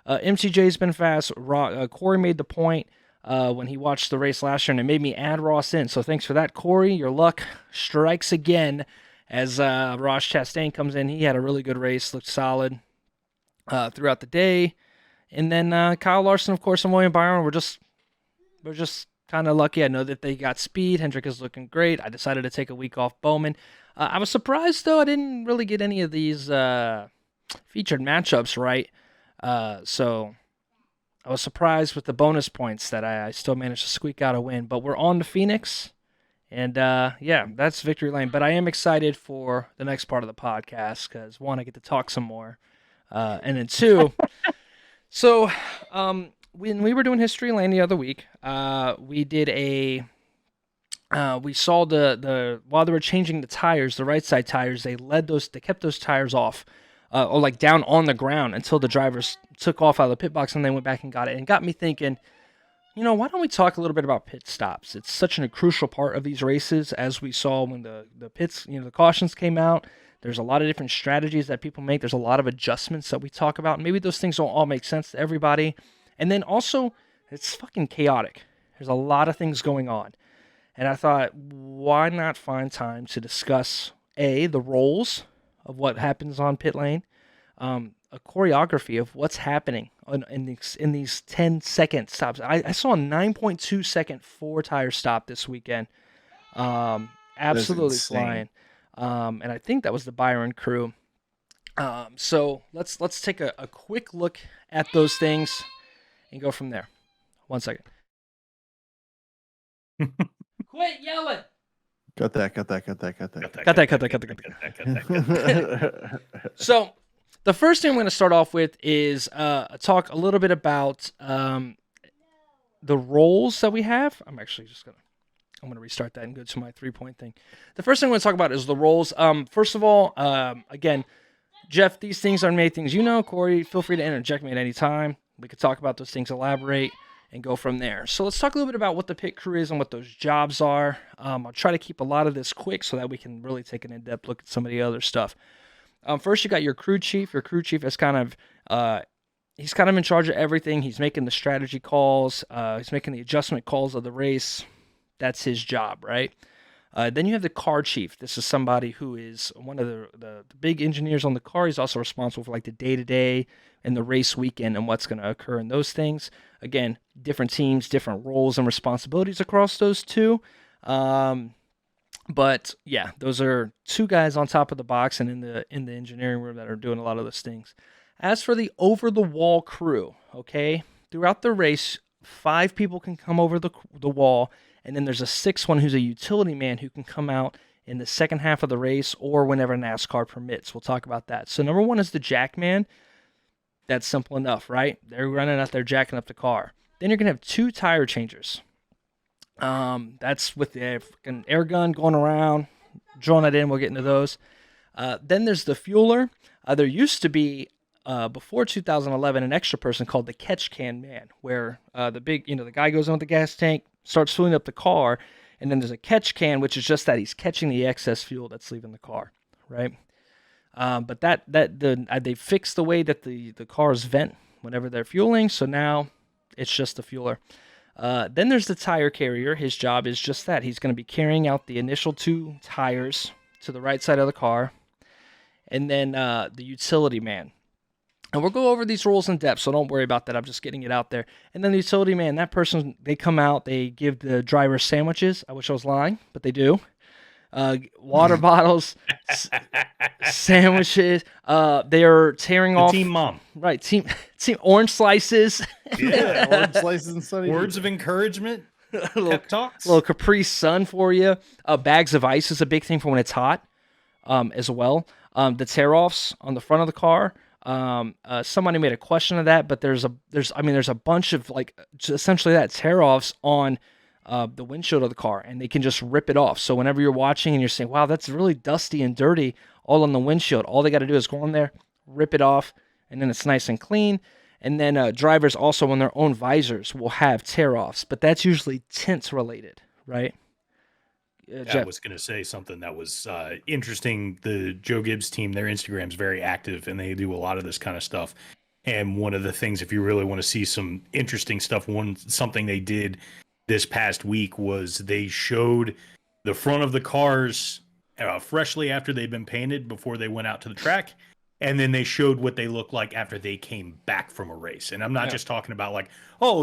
MTJ's been fast. Corey made the point when he watched the race last year, and it made me add Ross in. So thanks for that, Corey. Your luck strikes again as Ross Chastain comes in. He had a really good race, looked solid throughout the day. And then Kyle Larson, of course, and William Byron we're just kind of lucky. I know that they got speed. Hendrick is looking great. I decided to take a week off Bowman. I was surprised, though. I didn't really get any of these featured matchups right. So I was surprised with the bonus points that I still managed to squeak out a win. But we're on to Phoenix. And yeah, that's victory lane. But I am excited for the next part of the podcast because one, I get to talk some more, and then two, so when we were doing history lane the other week, we did we saw the while they were changing the tires, the right side tires, they kept those tires off, or like down on the ground until the drivers took off out of the pit box and they went back and got it. And it got me thinking, why don't we talk a little bit about pit stops? It's such a crucial part of these races, as we saw when the pits, the cautions came out. There's a lot of different strategies that people make. There's a lot of adjustments that we talk about. Maybe those things don't all make sense to everybody. And then also, it's fucking chaotic. There's a lot of things going on. And I thought, why not find time to discuss, the roles of what happens on pit lane, a choreography of what's happening in these 10-second stops. I saw a 9.2 second 4-tire stop this weekend. Absolutely flying. And I think that was the Byron crew. So let's take a quick look at those things and go from there. 1 second. Quit yelling. Cut that. So the first thing I'm going to start off with is talk a little bit about the roles that we have. I'm going to restart that and go to my 3-point thing. The first thing I'm going to talk about is the roles. First of all, again, Jeff, these things are many things. Corey, feel free to interject me at any time. We could talk about those things, elaborate, and go from there. So let's talk a little bit about what the pit crew is and what those jobs are. I'll try to keep a lot of this quick so that we can really take an in-depth look at some of the other stuff. First, you got your crew chief. Your crew chief is he's kind of in charge of everything. He's making the strategy calls. He's making the adjustment calls of the race. That's his job, right? Then you have the car chief. This is somebody who is one of the big engineers on the car. He's also responsible for like the day-to-day and the race weekend and what's going to occur in those things. Again, different teams, different roles and responsibilities across those two. But yeah, those are two guys on top of the box and in the engineering room that are doing a lot of those things. As for the over-the-wall crew, okay, throughout the race, 5 people can come over the wall, and then there's a 6th one who's a utility man who can come out in the second half of the race or whenever NASCAR permits. We'll talk about that. So number 1 is the jack man. That's simple enough, right? They're running out there jacking up the car. Then you're going to have 2 tire changers. That's with the air gun going around, drawing it in. We'll get into those. Then there's the fueler. There used to be, before 2011, an extra person called the catch can man, where the guy goes in with the gas tank, starts filling up the car, and then there's a catch can, which is just that he's catching the excess fuel that's leaving the car, right? But they fixed the way that the cars vent whenever they're fueling, so now it's just the fueler. Then there's the tire carrier. His job is just that. He's going to be carrying out the initial 2 tires to the right side of the car. And then the utility man. And we'll go over these roles in depth, so don't worry about that. I'm just getting it out there. And then the utility man, that person, they come out, they give the driver sandwiches. I wish I was lying, but they do. Water bottles, sandwiches. They are tearing off. Team mom. Right, team orange slices. Yeah, orange slices and sunny. Words of encouragement. Pep talks. Little Capri Sun for you. Bags of ice is a big thing for when it's hot, as well. The tear-offs on the front of the car. Somebody made a question of that, but there's a bunch of essentially that tear-offs on the windshield of the car, and they can just rip it off. So whenever you're watching and you're saying, wow, that's really dusty and dirty all on the windshield, all they got to do is go on there, rip it off, and then it's nice and clean. And then drivers also on their own visors will have tear-offs, but that's usually tint related, right? I was going to say something that was interesting. The Joe Gibbs team, their Instagram's very active, and they do a lot of this kind of stuff. And one of the things, if you really want to see some interesting stuff, something they did this past week was they showed the front of the cars freshly after they'd been painted before they went out to the track. And then they showed what they look like after they came back from a race. And I'm not just talking about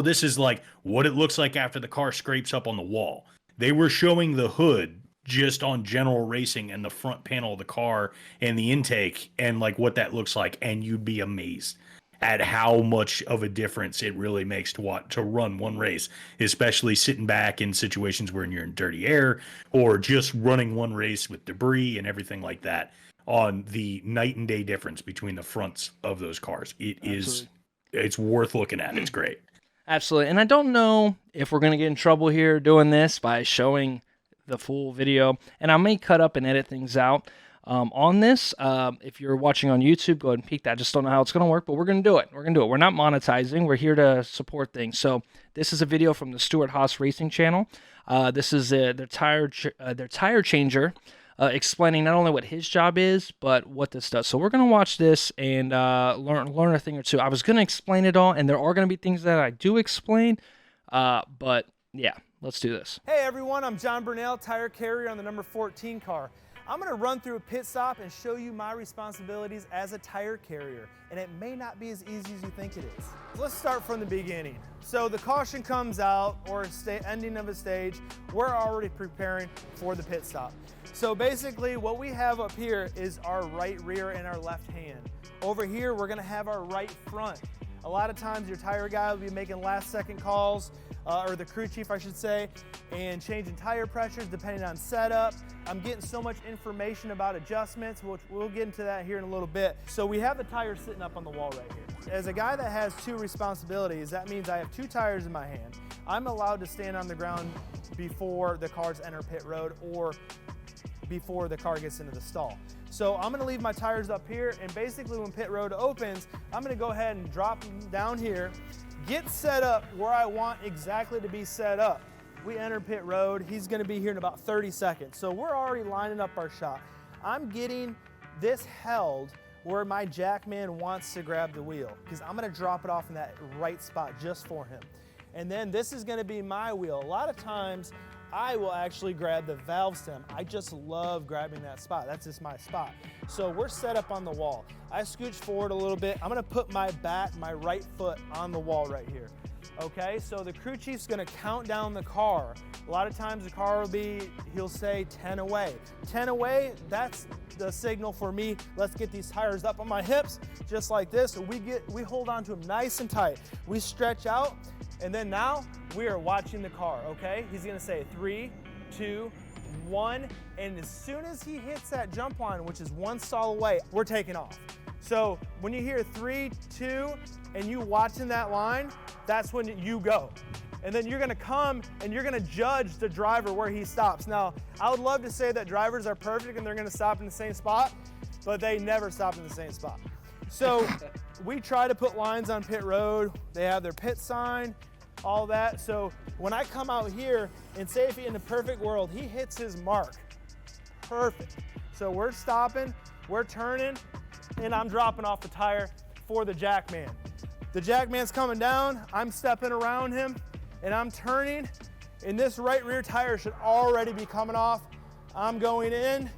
this is what it looks like after the car scrapes up on the wall. They were showing the hood just on general racing and the front panel of the car and the intake and what that looks like. And you'd be amazed at how much of a difference it really makes to run one race, especially sitting back in situations where you're in dirty air or just running one race with debris and everything like that. On the night and day difference between the fronts of those cars, it's worth looking at. It's great. Absolutely. And I don't know if we're going to get in trouble here doing this by showing the full video, and I may cut up and edit things out on this. If you're watching on YouTube, go ahead and peek that. I just don't know how it's going to work, but we're going to do it. We're going to do it. We're not monetizing. We're here to support things. So this is a video from the Stuart Haas Racing channel. This is their tire changer, explaining not only what his job is, but what this does. So we're going to watch this and learn a thing or two. I was going to explain it all, and there are going to be things that I do explain, but yeah, let's do this. Hey everyone, I'm John Burnell, tire carrier on the number 14 car. I'm going to run through a pit stop and show you my responsibilities as a tire carrier, and it may not be as easy as you think it is. Let's start from the beginning. So the caution comes out, or ending of a stage, we're already preparing for the pit stop. So basically what we have up here is our right rear and our left hand. Over here we're going to have our right front. A lot of times your tire guy will be making last second calls, or the crew chief I should say, and changing tire pressures depending on setup. I'm getting so much information about adjustments, which we'll get into that here in a little bit. So we have the tires sitting up on the wall right here. As a guy that has two responsibilities, that means I have two tires in my hand. I'm allowed to stand on the ground before the cars enter pit road or before the car gets into the stall. So I'm gonna leave my tires up here, and basically when pit road opens, I'm gonna go ahead and drop them down here, get set up where I want exactly to be set up. We enter pit road, he's gonna be here in about 30 seconds. So we're already lining up our shot. I'm getting this held where my jackman wants to grab the wheel, because I'm gonna drop it off in that right spot just for him. And then this is gonna be my wheel. A lot of times, I will actually grab the valve stem. I just love grabbing that spot. That's just my spot. So we're set up on the wall. I scooch forward a little bit. I'm gonna put my right foot on the wall right here. Okay, so the crew chief's gonna count down the car. A lot of times the car will be, he'll say 10 away. 10 away, that's the signal for me. Let's get these tires up on my hips, just like this. We hold on to them nice and tight. We stretch out, and then now we are watching the car, okay? He's gonna say 3, 2, 1, and as soon as he hits that jump line, which is one stall away, we're taking off. So when you hear 3, 2, and you watching that line, that's when you go. And then you're gonna come and you're gonna judge the driver where he stops. Now, I would love to say that drivers are perfect and they're gonna stop in the same spot, but they never stop in the same spot. So we try to put lines on pit road. They have their pit sign, all that. So when I come out here and say if in the perfect world, he hits his mark, perfect. So we're stopping, we're turning, and I'm dropping off the tire for the jackman. The jackman's coming down, I'm stepping around him, and I'm turning, and this right rear tire should already be coming off. I'm going in,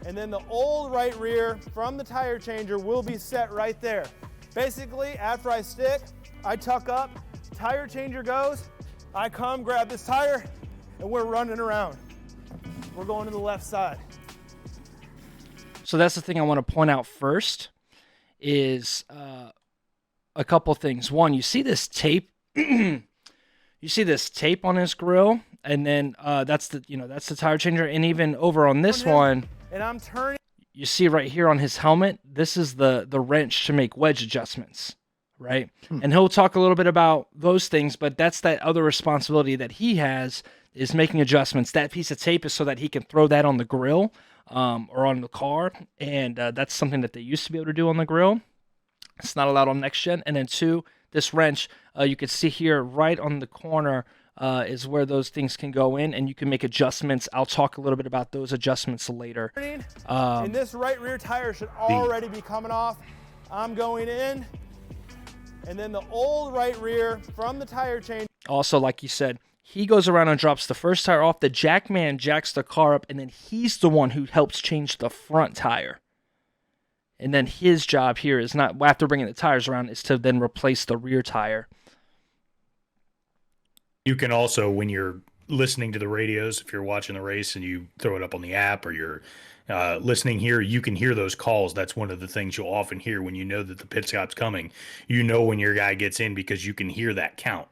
and then the old right rear from the tire changer will be set right there. Basically, after I stick, I tuck up, tire changer goes, I come, grab this tire, and we're running around. We're going to the left side. So that's the thing I want to point out first is a couple things. One, you see this tape, you see this tape on his grill, and then that's the tire changer. And even over on this one, and I'm turning. You see right here on his helmet, this is the wrench to make wedge adjustments, right? And he'll talk a little bit about those things, but that's that other responsibility that he has is making adjustments. That piece of tape is so that he can throw that on the grill or on the car, and that's something that they used to be able to do on the grill. It's not allowed on next gen. And then 2, this wrench, you can see here right on the corner is where those things can go in, and you can make adjustments. I'll talk a little bit about those adjustments later. And this right rear tire should already be coming off. I'm going in, and then the old right rear from the tire change. Also, like you said, he goes around and drops the first tire off. The jackman jacks the car up, and then he's the one who helps change the front tire. And then his job here is not, after bringing the tires around, is to then replace the rear tire. You can also, when you're listening to the radios, if you're watching the race and you throw it up on the app or you're listening here, you can hear those calls. That's one of the things you'll often hear when you know that the pit stop's coming. You know when your guy gets in because you can hear that count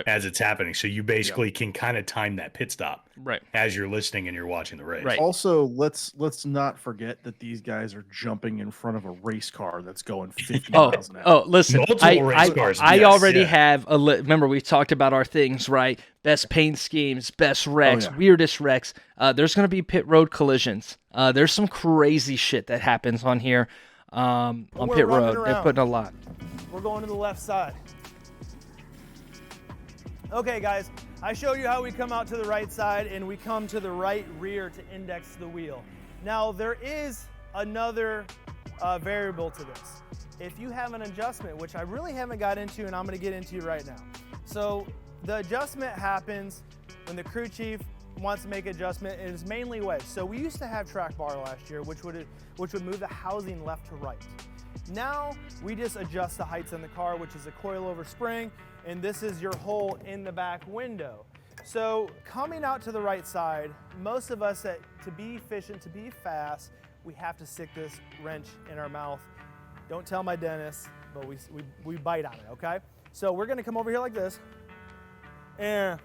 as it's happening. So you basically can kind of time that pit stop as you're listening and you're watching the race. Right. Also, let's not forget that these guys are jumping in front of a race car that's going 50 miles an hour. Oh, listen, Multiple race cars. I already have remember we talked about our things, right? Best paint schemes, best wrecks, weirdest wrecks. There's going to be pit road collisions. There's some crazy shit that happens on here on pit road. They're putting a lot. We're going to the left side. Okay, guys, I showed you how we come out to the right side and we come to the right rear to index the wheel. Now, there is another variable to this. If you have an adjustment, which I really haven't got into and I'm going to get into right now. So the adjustment happens when the crew chief wants to make an adjustment. It is mainly wedge. So we used to have track bar last year, which would move the housing left to right. Now we just adjust the heights in the car, which is a coilover spring, and this is your hole in the back window. So coming out to the right side, most of us to be efficient, to be fast, we have to stick this wrench in our mouth. Don't tell my dentist, but we bite on it, okay? So we're gonna come over here like this, and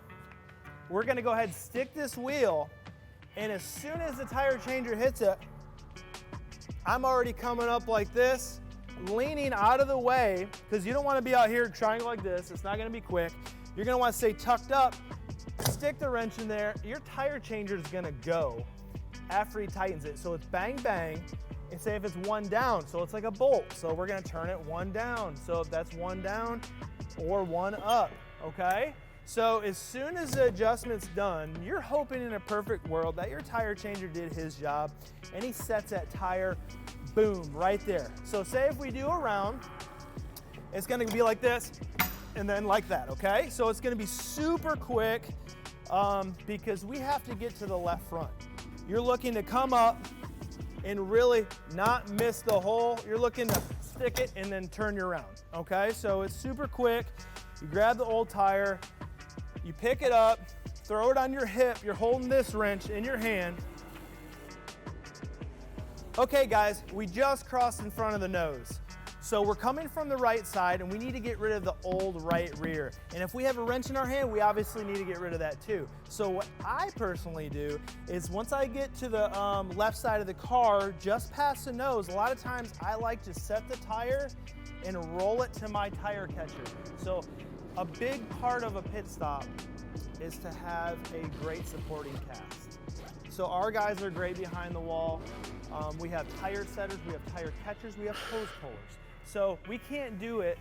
we're gonna go ahead and stick this wheel, and as soon as the tire changer hits it, I'm already coming up like this, leaning out of the way, because you don't want to be out here trying like this. It's not going to be quick. You're going to want to stay tucked up, stick the wrench in there. Your tire changer is going to go after he tightens it. So it's bang, bang, and say if it's one down, so it's like a bolt. So we're going to turn it one down. So if that's one down or one up, okay? So as soon as the adjustment's done, you're hoping in a perfect world that your tire changer did his job and he sets that tire, boom, right there. So say if we do a round, it's gonna be like this and then like that, okay? So it's gonna be super quick because we have to get to the left front. You're looking to come up and really not miss the hole. You're looking to stick it and then turn you around, okay? So it's super quick. You grab the old tire, you pick it up, throw it on your hip, you're holding this wrench in your hand. Okay guys, we just crossed in front of the nose. So we're coming from the right side and we need to get rid of the old right rear. And if we have a wrench in our hand, we obviously need to get rid of that too. So what I personally do is once I get to the left side of the car, just past the nose, a lot of times I like to set the tire and roll it to my tire catcher. So a big part of a pit stop is to have a great supporting cast. So our guys are great behind the wall. We have tire setters, we have tire catchers, we have hose pullers. So we can't do it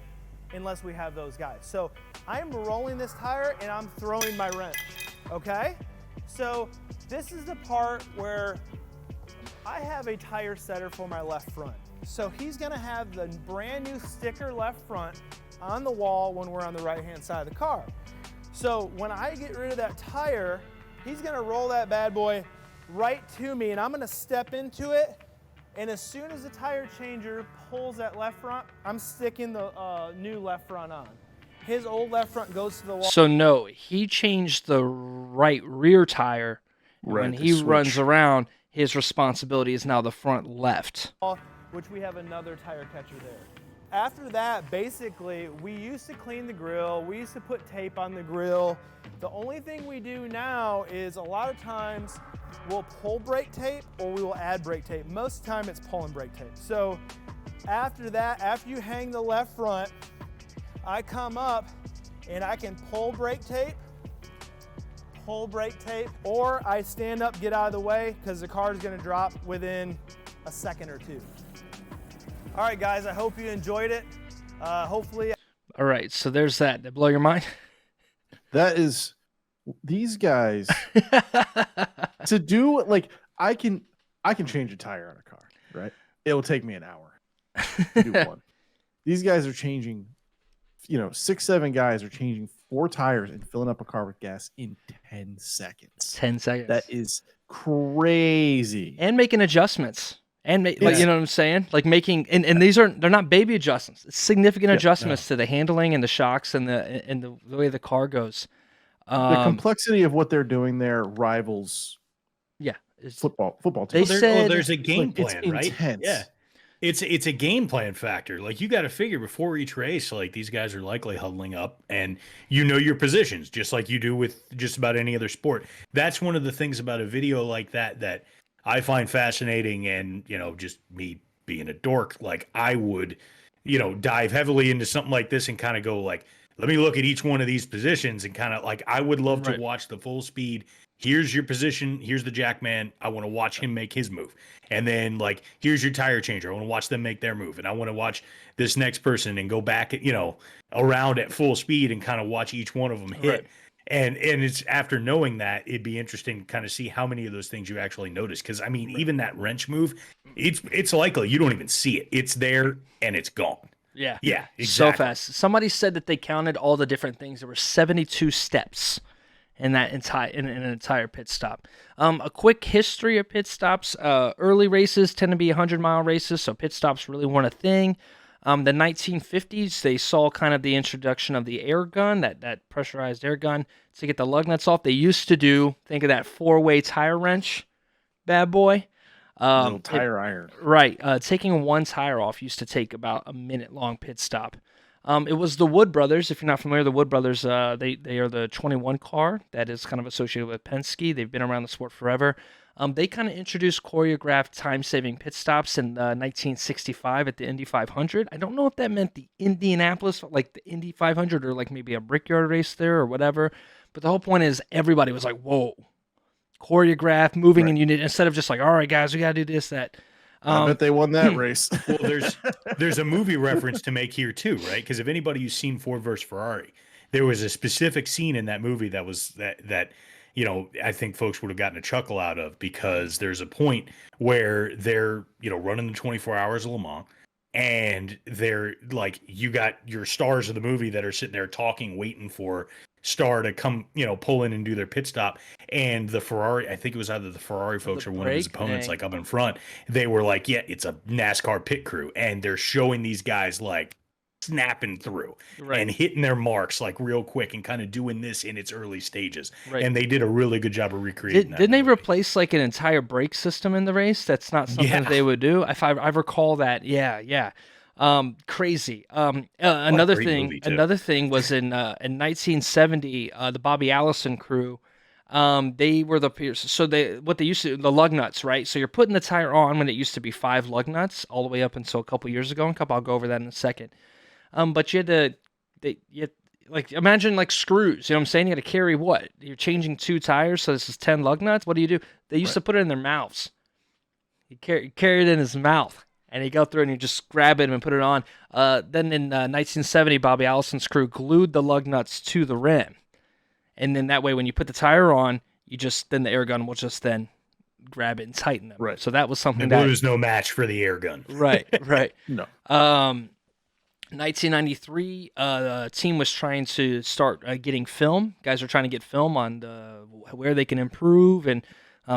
unless we have those guys. So I'm rolling this tire and I'm throwing my wrench, okay? So this is the part where I have a tire setter for my left front. So he's gonna have the brand new sticker left front on the wall when we're on the right-hand side of the car. So when I get rid of that tire, he's gonna roll that bad boy right to me and I'm gonna step into it, and as soon as the tire changer pulls that left front, I'm sticking the new left front on. His old left front goes to the wall. So no, he changed the right rear tire. Right, when he runs around, his responsibility is now the front left. Which we have another tire catcher there. After that, basically, we used to clean the grill, we used to put tape on the grill. The only thing we do now is a lot of times we'll pull brake tape or we will add brake tape. Most of the time it's pulling brake tape. So after that, after you hang the left front, I come up and I can pull brake tape, or I stand up, get out of the way because the car is gonna drop within a second or two. All right, guys, I hope you enjoyed it. Hopefully. All right, so there's that. Did it blow your mind? That is, these guys to do like I can change a tire on a car, right? It'll take me an hour to do one. These guys are changing, 6-7 guys are changing 4 tires and filling up a car with gas in 10 seconds. 10 seconds. That is crazy. And making adjustments. And like, you know what I'm saying? Like making, and they're not baby adjustments. It's significant adjustments to the handling and the shocks and the way the car goes. The complexity of what they're doing there rivals. Yeah, football team. They said there's a game it's plan, right? intense. Yeah. It's a game plan factor. Like you got to figure before each race, like these guys are likely huddling up and you know your positions just like you do with just about any other sport. That's one of the things about a video like that I find fascinating. And, just me being a dork, like I would, dive heavily into something like this and kind of go like, let me look at each one of these positions and kind of like, I would love to watch the full speed. Here's your position. Here's the jack man. I want to watch him make his move. And then like, here's your tire changer. I want to watch them make their move. And I want to watch this next person and go back, around at full speed and kind of watch each one of them hit. Right. And it's after knowing that, it'd be interesting to kind of see how many of those things you actually notice. Cause I mean, even that wrench move, it's likely you don't even see it. It's there and it's gone. Yeah. Yeah. Exactly. So fast. Somebody said that they counted all the different things. There were 72 steps in that in an entire pit stop. A quick history of pit stops. Early races tend to be 100-mile races, so pit stops really weren't a thing. The 1950s, they saw kind of the introduction of the air gun, that pressurized air gun, to get the lug nuts off. They used to do, think of that 4-way tire wrench, bad boy. Little tire iron. Right. Taking one tire off used to take about a minute-long pit stop. It was the Wood Brothers. If you're not familiar, the Wood Brothers, they are the 21 car that is kind of associated with Penske. They've been around the sport forever. They kind of introduced choreographed time-saving pit stops in 1965 at the Indy 500. I don't know if that meant the Indianapolis, like the Indy 500, or like maybe a Brickyard race there or whatever. But the whole point is everybody was like, whoa, choreographed, moving in unit, instead of just like, all right, guys, we got to do this, that. I bet they won that race. Well, there's a movie reference to make here too, right? Because if anybody who's seen Ford versus Ferrari, there was a specific scene in that movie that was that I think folks would have gotten a chuckle out of, because there's a point where they're running the 24 hours of Le Mans, and they're like, you got your stars of the movie that are sitting there talking, waiting for Star to come, pull in and do their pit stop. And the Ferrari, I think it was either the Ferrari folks or one of his opponents, like up in front, they were like, yeah, it's a NASCAR pit crew. And they're showing these guys like snapping through and hitting their marks like real quick and kind of doing this in its early stages. Right. And they did a really good job of recreating that. Didn't they replace like an entire brake system in the race? That's not something that they would do. If I recall that. Yeah. Crazy. Another thing was in 1970, the Bobby Allison crew, they were what they used to, the lug nuts, right? So you're putting the tire on when it used to be 5 lug nuts all the way up until a couple years ago. I'll go over that in a second. But you had like, imagine like screws, you know what I'm saying? You got to carry what? You're changing 2 tires. So this is 10 lug nuts. What do? They used to put it in their mouths. He carried it in his mouth. And he'd go through and he'd just grab it and put it on. Then in 1970, Bobby Allison's crew glued the lug nuts to the rim. And then that way, when you put the tire on, then the air gun will just then grab it and tighten them. Right. So that was something that was no match for the air gun. Right. No. 1993, the team was trying to start getting film. Guys are trying to get film on where they can improve, and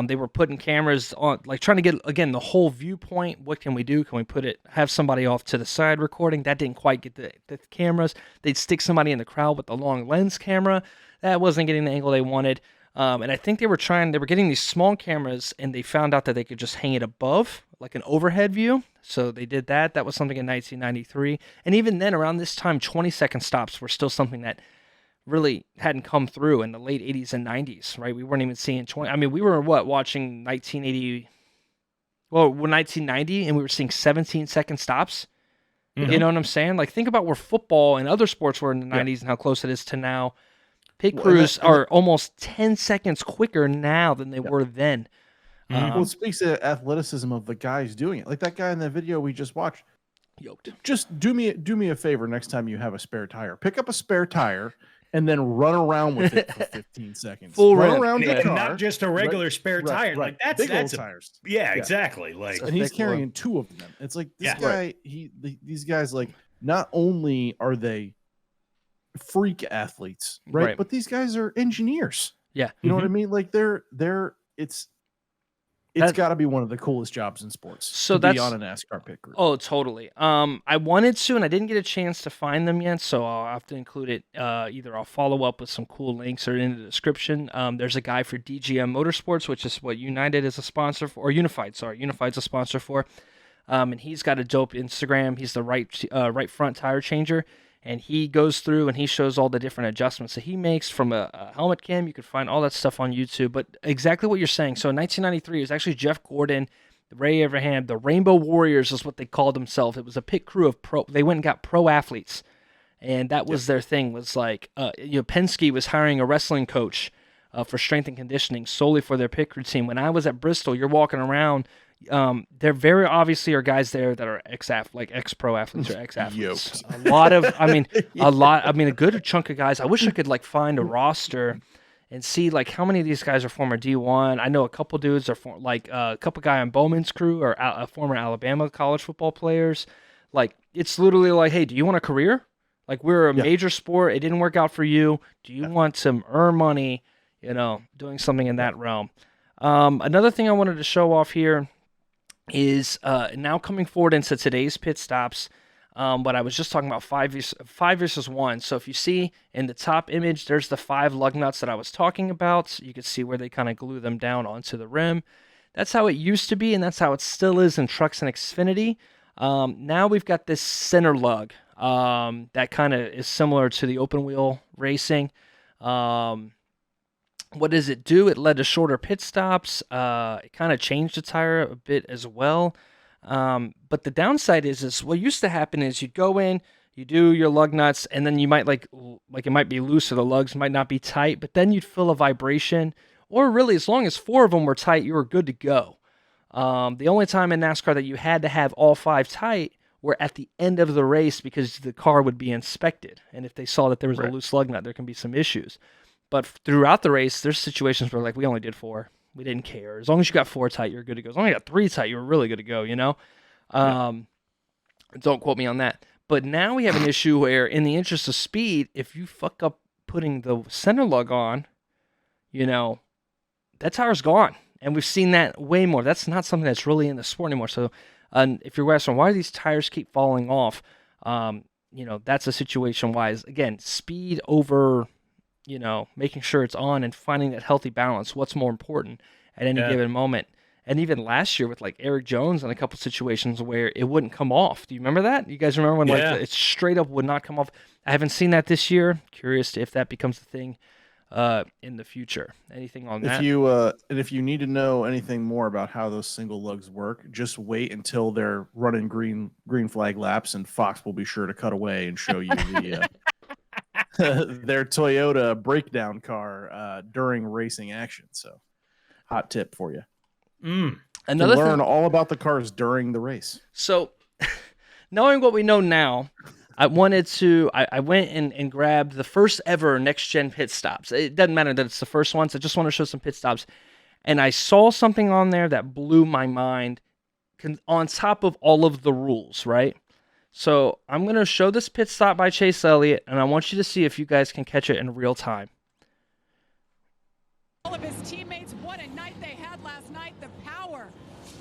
they were putting cameras on, like trying to get, again, the whole viewpoint. What can we do? Can we have somebody off to the side recording? That didn't quite get the cameras. They'd stick somebody in the crowd with the long lens camera. That wasn't getting the angle they wanted. And I think they were getting these small cameras, and they found out that they could just hang it above, like an overhead view. So they did that. That was something in 1993. And even then, around this time, 20-second stops were still something that really hadn't come through in the late 80s and 90s, right? We weren't even seeing 20. I mean, we were watching 1990, and we were seeing 17-second stops. Mm-hmm. You know what I'm saying? Like, think about where football and other sports were in the 90s and how close it is to now. Pit crews are almost 10 seconds quicker now than they were then. Well, it speaks to the athleticism of the guys doing it. Like that guy in the video we just watched. Yoked. Just do me a favor next time you have a spare tire. Pick up a spare tire and then run around with it for 15 seconds. Full run run. around the car. Not just a regular spare tire. Right. Like Big that's old tires. Yeah, exactly. Like, and he's carrying 2 of them. It's like this guy. These guys, like, not only are they freak athletes, right? But these guys are engineers. Yeah, you know what I mean. Like they're it's It's got to be one of the coolest jobs in sports. So to be on a NASCAR pit crew. Oh, totally. I wanted to, and I didn't get a chance to find them yet, so I'll have to include it. Either I'll follow up with some cool links or in the description. There's a guy for DGM Motorsports, which is what United is a sponsor for, or Unified. Sorry, Unified's a sponsor for. And he's got a dope Instagram. He's the right front tire changer. And he goes through and he shows all the different adjustments that he makes from a helmet cam. You can find all that stuff on YouTube. But exactly what you're saying. So in 1993, it was actually Jeff Gordon, Ray Abraham, the Rainbow Warriors is what they called themselves. It was a pit crew of they went and got pro athletes. And that was their thing, was like, Penske was hiring a wrestling coach for strength and conditioning solely for their pit crew team. When I was at Bristol, you're walking around, there very obviously are guys there that are ex-pro athletes or ex-athletes. A good chunk of guys. I wish I could find a roster and see how many of these guys are former D1. I know a couple dudes are a couple guy on Bowman's crew are former Alabama college football players. It's literally hey, do you want a career? We're a major sport. It didn't work out for you. Do you want to earn money? Doing something in that realm. Another thing I wanted to show off here is now coming forward into today's pit stops. But I was just talking about 5 versus 1. So if you see in the top image, there's the 5 lug nuts that I was talking about. You can see where they kind of glue them down onto the rim. That's how it used to be, and that's how it still is in trucks and Xfinity. Now we've got this center lug that kind of is similar to the open wheel racing. What does it do? It led to shorter pit stops. It kind of changed the tire a bit as well. But the downside is what used to happen is you'd go in, you do your lug nuts, and then you might it might be loose or the lugs might not be tight, but then you'd feel a vibration. Or really, as long as 4 of them were tight, you were good to go. The only time in NASCAR that you had to have all 5 tight were at the end of the race because the car would be inspected. And if they saw that there was a loose lug nut, there can be some issues. But throughout the race, there's situations where we only did 4. We didn't care. As long as you got 4 tight, you're good to go. As long as you got 3 tight, you were really good to go, Don't quote me on that. But now we have an issue where, in the interest of speed, if you fuck up putting the center lug on, that tire's gone. And we've seen that way more. That's not something that's really in the sport anymore. So if you're asking, why do these tires keep falling off? That's a situation why, again, speed over... making sure it's on and finding that healthy balance. What's more important at any given moment? And even last year with Eric Jones in a couple situations where it wouldn't come off. Do you remember that? You guys remember when it straight up would not come off? I haven't seen that this year. Curious if that becomes a thing in the future. Anything on that? If you need to know anything more about how those single lugs work, just wait until they're running green flag laps, and Fox will be sure to cut away and show you the. Their Toyota breakdown car during racing action. So, hot tip for you. Another learn all about the cars during the race. So, knowing what we know now, I went and grabbed the first ever next gen pit stops. It doesn't matter that it's the first ones. I just want to show some pit stops, and I saw something on there that blew my mind. On top of all of the rules, right? So I'm going to show this pit stop by Chase Elliott, and I want you to see if you guys can catch it in real time. All of his teammates, what a night they had last night. The power.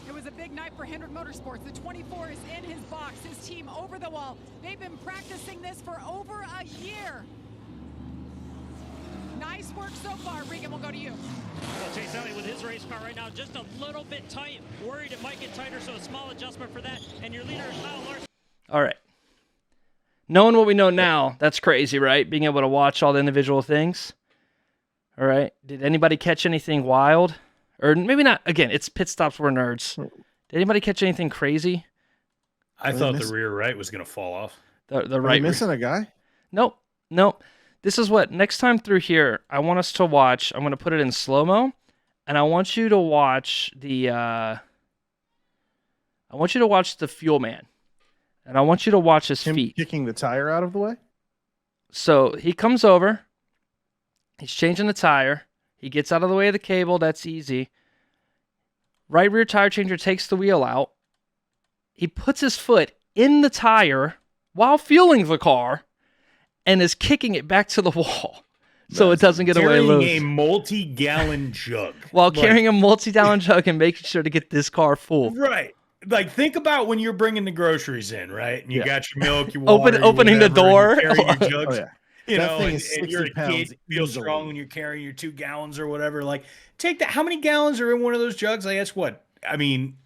It was a big night for Hendrick Motorsports. The 24 is in his box, his team over the wall. They've been practicing this for over a year. Nice work so far. Regan, we'll go to you. Well, Chase Elliott with his race car right now, just a little bit tight. Worried it might get tighter, so a small adjustment for that. And your leader is Kyle Larson. All right. Knowing what we know now, that's crazy, right? Being able to watch all the individual things. All right. Did anybody catch anything wild? Or maybe not. Again, it's pit stops. We're nerds. Did anybody catch anything crazy? I thought the rear right was going to fall off. The right. Are you missing a guy? Nope. This is what, next time through here, I want us to watch. I'm going to put it in slow-mo, and I want you to watch the fuel man. And I want you to watch his feet. Kicking the tire out of the way? So he comes over. He's changing the tire. He gets out of the way of the cable. That's easy. Right rear tire changer takes the wheel out. He puts his foot in the tire while fueling the car and is kicking it back to the wall. so it doesn't get away Carrying loose. a multi-gallon jug. While carrying a multi-gallon jug and making sure to get this car full. Right. Like, think about when you're bringing the groceries in, right? And you got your milk, your water, opening the door. and you're carrying your jugs. Oh, yeah. You That know, thing and, is and you're 60 a pounds kid, you feel easily. strong when you're carrying your 2 gallons or whatever. Like, take that. How many gallons are in one of those jugs? Like, that's what I mean.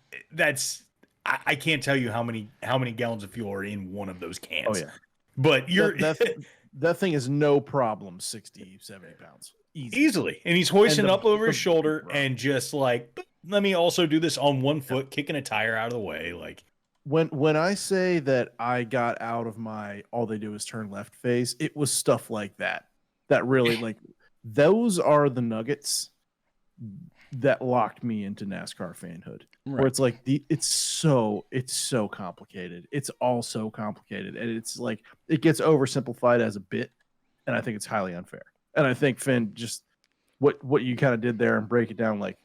I can't tell you how many gallons of fuel are in one of those cans. Oh yeah. But you're that thing is no problem. 60, 70 pounds easily, and he's hoisting And up over his shoulder right. and just like, let me also do this on one foot, kicking a tire out of the way. Like, when I say that I got out of my all they do is turn left phase, it was stuff like that really like those are the nuggets that locked me into NASCAR fanhood. Right. Where it's like it's so complicated. It's all so complicated, and it's like it gets oversimplified as a bit, and I think it's highly unfair. And I think Finn, just what you kind of did there and break it down, like,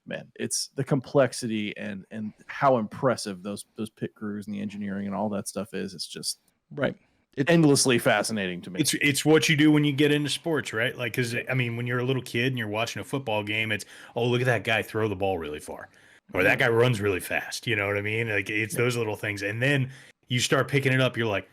man, it's the complexity and how impressive those pit crews and the engineering and all that stuff is. It's just Right. It's endlessly fascinating to me. It's what you do when you get into sports, right? Like, because I mean, when you're a little kid and you're watching a football game, it's, oh, look at that guy throw the ball really far, or that guy runs really fast. You know what I mean? Like, it's those little things, and then you start picking it up. You're like,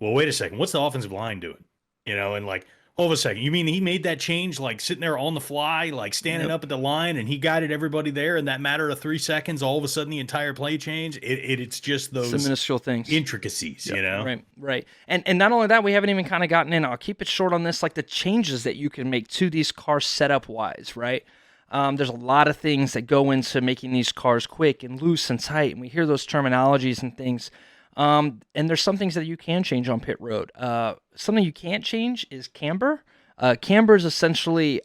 well, wait a second, what's the offensive line doing? You know, and like, hold of a second, you mean he made that change, like sitting there on the fly, like standing up at the line, and he guided everybody there in that matter of 3 seconds? All of a sudden, the entire play changed. It's just those Some minuscule things, intricacies, you know? Right. And not only that, we haven't even kind of gotten in. I'll keep it short on this, like the changes that you can make to these cars setup wise, right? There's a lot of things that go into making these cars quick and loose and tight, and we hear those terminologies and things. And there's some things that you can change on pit road. Something you can't change is camber. Camber is essentially,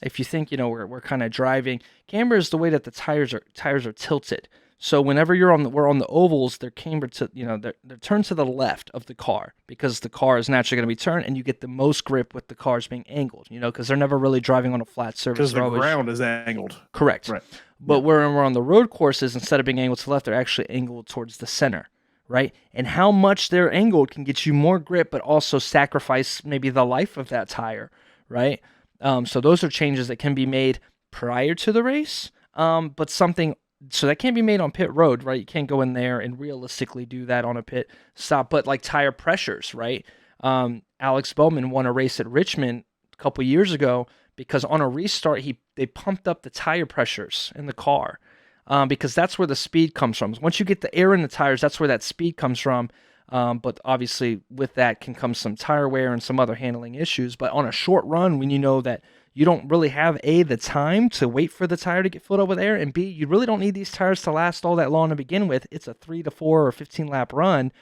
if you think, we're kind of driving, camber is the way that the tires are tilted. So whenever we're on the ovals, they're cambered to, they're turned to the left of the car because the car is naturally going to be turned, and you get the most grip with the cars being angled, because they're never really driving on a flat surface. Because the ground is angled. Correct. Right. But when we're on the road courses, instead of being angled to the left, they're actually angled towards the center. Right? And how much they're angled can get you more grip, but also sacrifice maybe the life of that tire, right? So those are changes that can be made prior to the race, but so that can't be made on pit road, right? You can't go in there and realistically do that on a pit stop, but like tire pressures, right? Alex Bowman won a race at Richmond a couple years ago because on a restart, they pumped up the tire pressures in the car. Because that's where the speed comes from. Once you get the air in the tires, that's where that speed comes from. But obviously, with that can come some tire wear and some other handling issues. But on a short run, when you know that you don't really have A, the time to wait for the tire to get filled up with air, and B, you really don't need these tires to last all that long to begin with. It's a 3 to 4 or 15 lap run.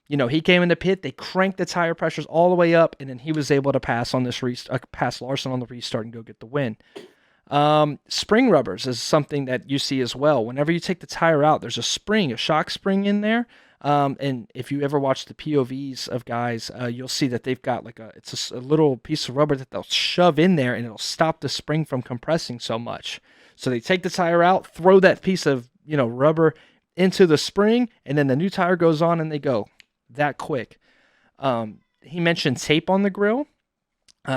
He came in the pit, they cranked the tire pressures all the way up, and then he was able to pass Larson on the restart and go get the win. Spring rubbers is something that you see as well. Whenever you take the tire out, there's a shock spring in there. And if you ever watch the POVs of guys, you'll see that they've got it's a little piece of rubber that they'll shove in there, and it'll stop the spring from compressing so much. So they take the tire out, throw that piece of, rubber into the spring, and then the new tire goes on and they go that quick. He mentioned tape on the grill.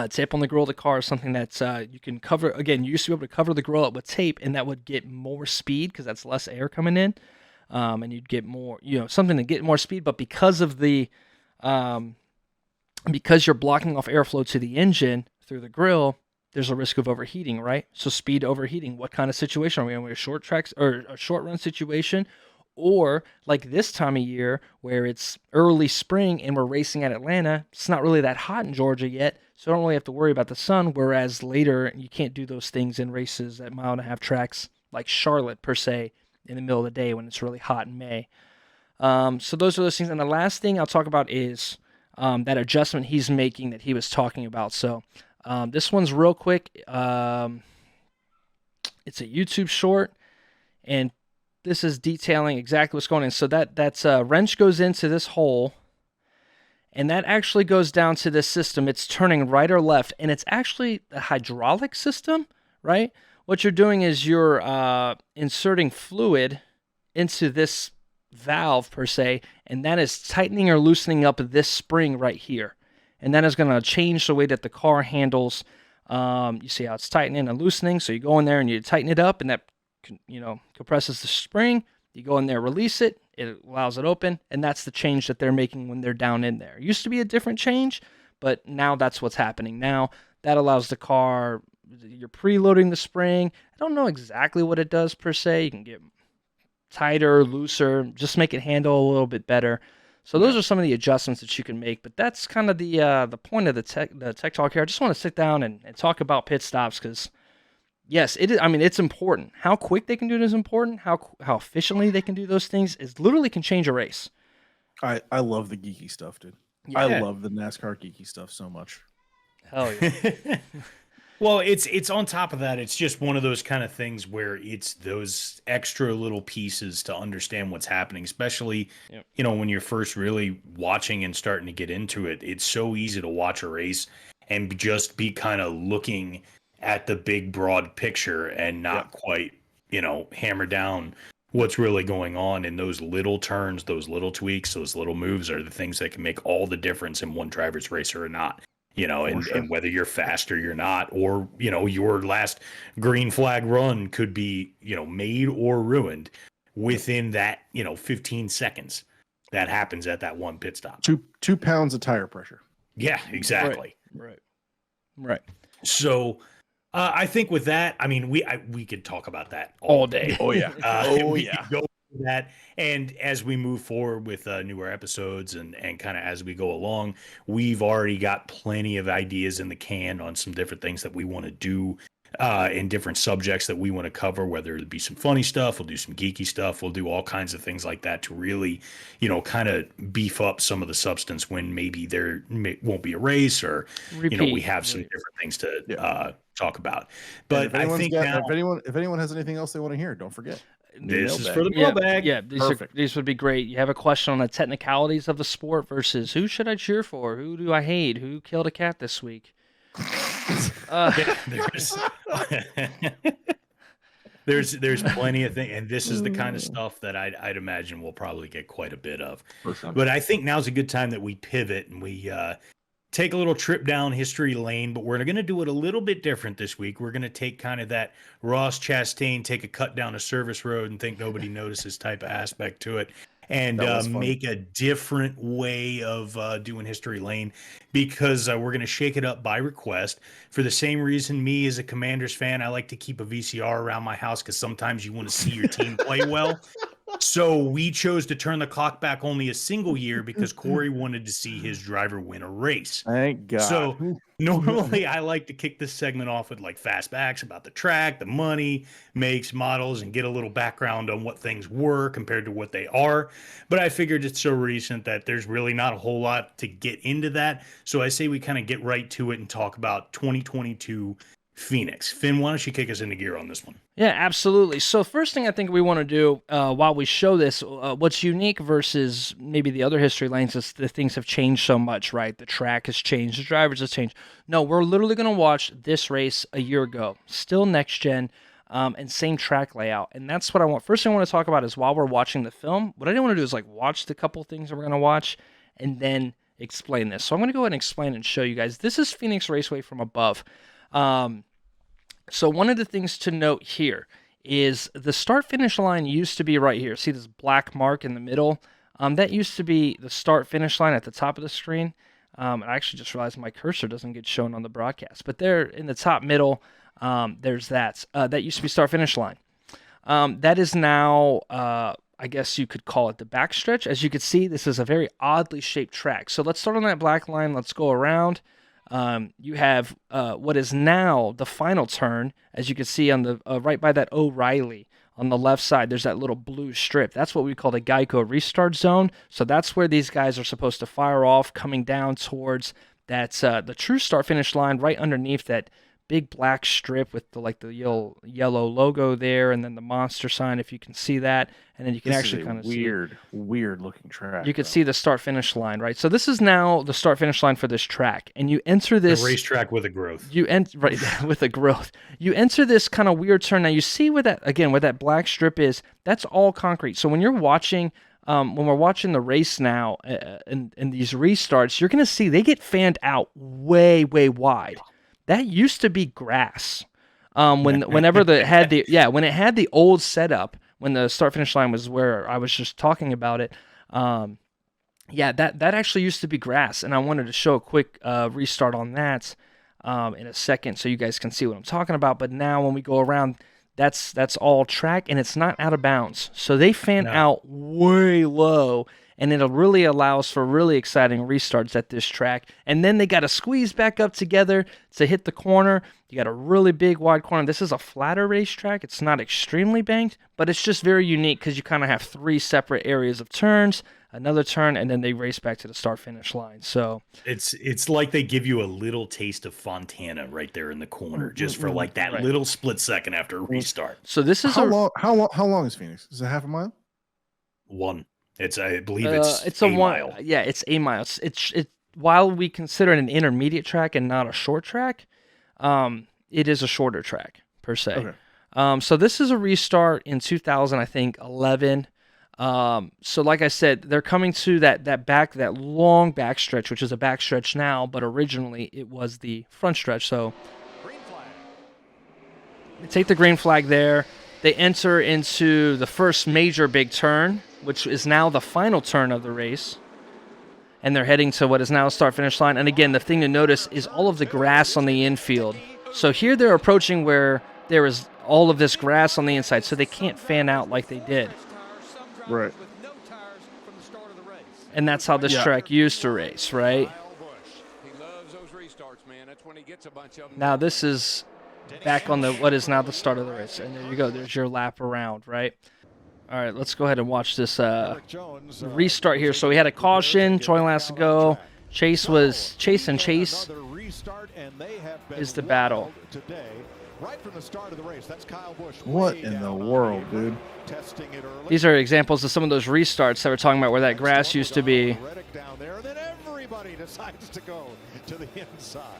Tape on the grill of the car is something that you can cover. Again, you used to be able to cover the grill up with tape, and that would get more speed because that's less air coming in, and you'd get more, something to get more speed. But because of because you're blocking off airflow to the engine through the grill, there's a risk of overheating, right? So speed overheating. What kind of situation are we in? Are we a short tracks or a short run situation? Or like this time of year where it's early spring and we're racing at Atlanta, it's not really that hot in Georgia yet, so I don't really have to worry about the sun, whereas later you can't do those things in races at 1.5-mile tracks like Charlotte per se in the middle of the day when it's really hot in May. So those are those things. And the last thing I'll talk about is that adjustment he's making that he was talking about. So this one's real quick. It's a YouTube short, and this is detailing exactly what's going on. So that's wrench goes into this hole, and that actually goes down to this system. It's turning right or left, and it's actually a hydraulic system, right? What you're doing is you're inserting fluid into this valve per se, and that is tightening or loosening up this spring right here. and that is going to change the way that the car handles. You see how it's tightening and loosening. So you go in there and you tighten it up, and that compresses the spring. You go in there, release it. It allows it open, and that's the change that they're making when they're down in there. It used to be a different change, but now that's what's happening. Now that allows the car, you're preloading the spring. I don't know exactly what it does per se. You can get tighter, looser, just make it handle a little bit better. So those are some of the adjustments that you can make, but that's kind of the point of the tech talk here. I just want to sit down and talk about pit stops because, yes, it is. I mean, it's important. How quick they can do it is important. How efficiently they can do those things is literally can change a race. I love the geeky stuff, dude. Yeah. I love the NASCAR geeky stuff so much. Hell yeah. Well, it's on top of that, it's just one of those kind of things where it's those extra little pieces to understand what's happening, especially, when you're first really watching and starting to get into it. It's so easy to watch a race and just be kind of looking at the big, broad picture and not quite, hammer down what's really going on. And those little turns, those little tweaks, those little moves are the things that can make all the difference in one driver's race or not. And whether you're fast or you're not, or, your last green flag run could be, made or ruined within that, 15 seconds that happens at that one pit stop. 2 pounds of tire pressure. Yeah, exactly. Right. So I think with that, I mean, we could talk about that all day. Oh, yeah. We could go into that. And as we move forward with newer episodes and kind of as we go along, we've already got plenty of ideas in the can on some different things that we want to do in different subjects that we want to cover, whether it be some funny stuff, we'll do some geeky stuff, we'll do all kinds of things like that to really, kind of beef up some of the substance when maybe there won't be a race or, we have some different things to talk about. But I think if anyone has anything else they want to hear, don't forget. This is for the mailbag. Yeah, these would be great. You have a question on the technicalities of the sport versus who should I cheer for? Who do I hate? Who killed a cat this week? There's plenty of things, and this is the kind of stuff that I'd imagine we'll probably get quite a bit of. But I think now's a good time that we pivot and we take a little trip down history lane, but we're going to do it a little bit different this week. We're going to take kind of that Ross Chastain, take a cut down a service road and think nobody notices type of aspect to it, and make a different way of doing history lane, because we're going to shake it up by request. For the same reason, me as a Commanders fan, I like to keep a VCR around my house because sometimes you want to see your team play well. So we chose to turn the clock back only a single year because Corey wanted to see his driver win a race. Thank God. So normally I like to kick this segment off with like fastbacks about the track, the money, makes, models, and get a little background on what things were compared to what they are. But I figured it's so recent that there's really not a whole lot to get into that. So I say we kind of get right to it and talk about 2022 Phoenix. Finn, why don't you kick us into gear on this one? Yeah, absolutely. So first thing I think we want to do while we show this, what's unique versus maybe the other history lanes is the things have changed so much, right? The track has changed, the drivers have changed. No, we're literally going to watch this race a year ago, still next gen, and same track layout. And that's what I want. First thing I want to talk about is while we're watching the film, what I didn't want to do is like watch the couple things that we're going to watch and then explain this. So I'm going to go ahead and explain and show you guys. This is Phoenix Raceway from above. So one of the things to note here is the start-finish line used to be right here. See this black mark in the middle? That used to be the start-finish line at the top of the screen. I actually just realized my cursor doesn't get shown on the broadcast. But there in the top middle, there's that. That used to be start-finish line. That is now, I guess you could call it the backstretch. As you can see, this is a very oddly shaped track. So let's start on that black line. Let's go around. You have what is now the final turn, as you can see on the right by that O'Reilly on the left side. There's that little blue strip. That's what we call the Geico restart zone. So that's where these guys are supposed to fire off, coming down towards that the true start finish line, right underneath that big black strip with the yellow logo there, and then the monster sign, if you can see that, and then you can actually kind of see weird looking track. You can see the start finish line, right? So this is now the start finish line for this track, and you enter this racetrack with a growth. With a growth. You enter this kind of weird turn. Now you see where that black strip is. That's all concrete. So when you're watching when we're watching the race now in these restarts, you're going to see they get fanned out way, way wide. That used to be grass. Whenever when it had the old setup, when the start finish line was where I was just talking about it, that actually used to be grass, and I wanted to show a quick restart on that in a second so you guys can see what I'm talking about. But now when we go around, that's all track, and it's not out of bounds. So they fan out way low, and it really allows for really exciting restarts at this track. And then they got to squeeze back up together to hit the corner. You got a really big wide corner. This is a flatter racetrack. It's not extremely banked, but it's just very unique because you kind of have 3 separate areas of turns, another turn, and then they race back to the start-finish line. So it's like they give you a little taste of Fontana right there in the corner, just for like that little split second after a restart. So this is how long is Phoenix? Is it half a mile? 1. I believe it's a mile. Yeah, it's a mile. It's while we consider it an intermediate track and not a short track, it is a shorter track per se. Okay. So this is a restart in 2011. So like I said, they're coming to that long backstretch, which is a backstretch now, but originally it was the front stretch. So they take the green flag there. They enter into the first major big turn, which is now the final turn of the race. And they're heading to what is now a start-finish line. And again, the thing to notice is all of the grass on the infield. So here they're approaching where there is all of this grass on the inside, so they can't fan out like they did. Right. And that's how this track used to race, right? Now this is back on what is now the start of the race. And there you go. There's your lap around, right? All right, let's go ahead and watch this restart here. So we had a caution. Troy last to go. Chase and Chase is the battle. What in the world, dude? These are examples of some of those restarts that we're talking about where that grass used to be.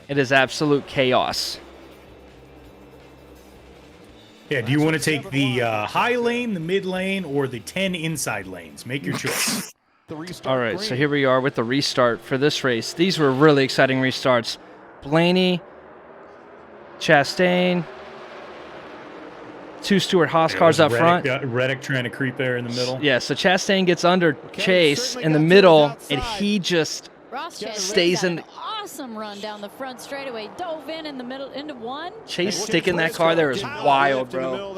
It is absolute chaos. Yeah, do you want to take the high lane, the mid lane, or the 10 inside lanes? Make your choice. All right, so here we are with the restart for this race. These were really exciting restarts. Blaney, Chastain, 2 Stewart-Haas cars up front. Reddick trying to creep there in the middle. Yeah, so Chastain gets under Chase in the middle, and he just stays in. Awesome run down the front straightaway, dove in the middle into one. Chase sticking that car there is wild, bro.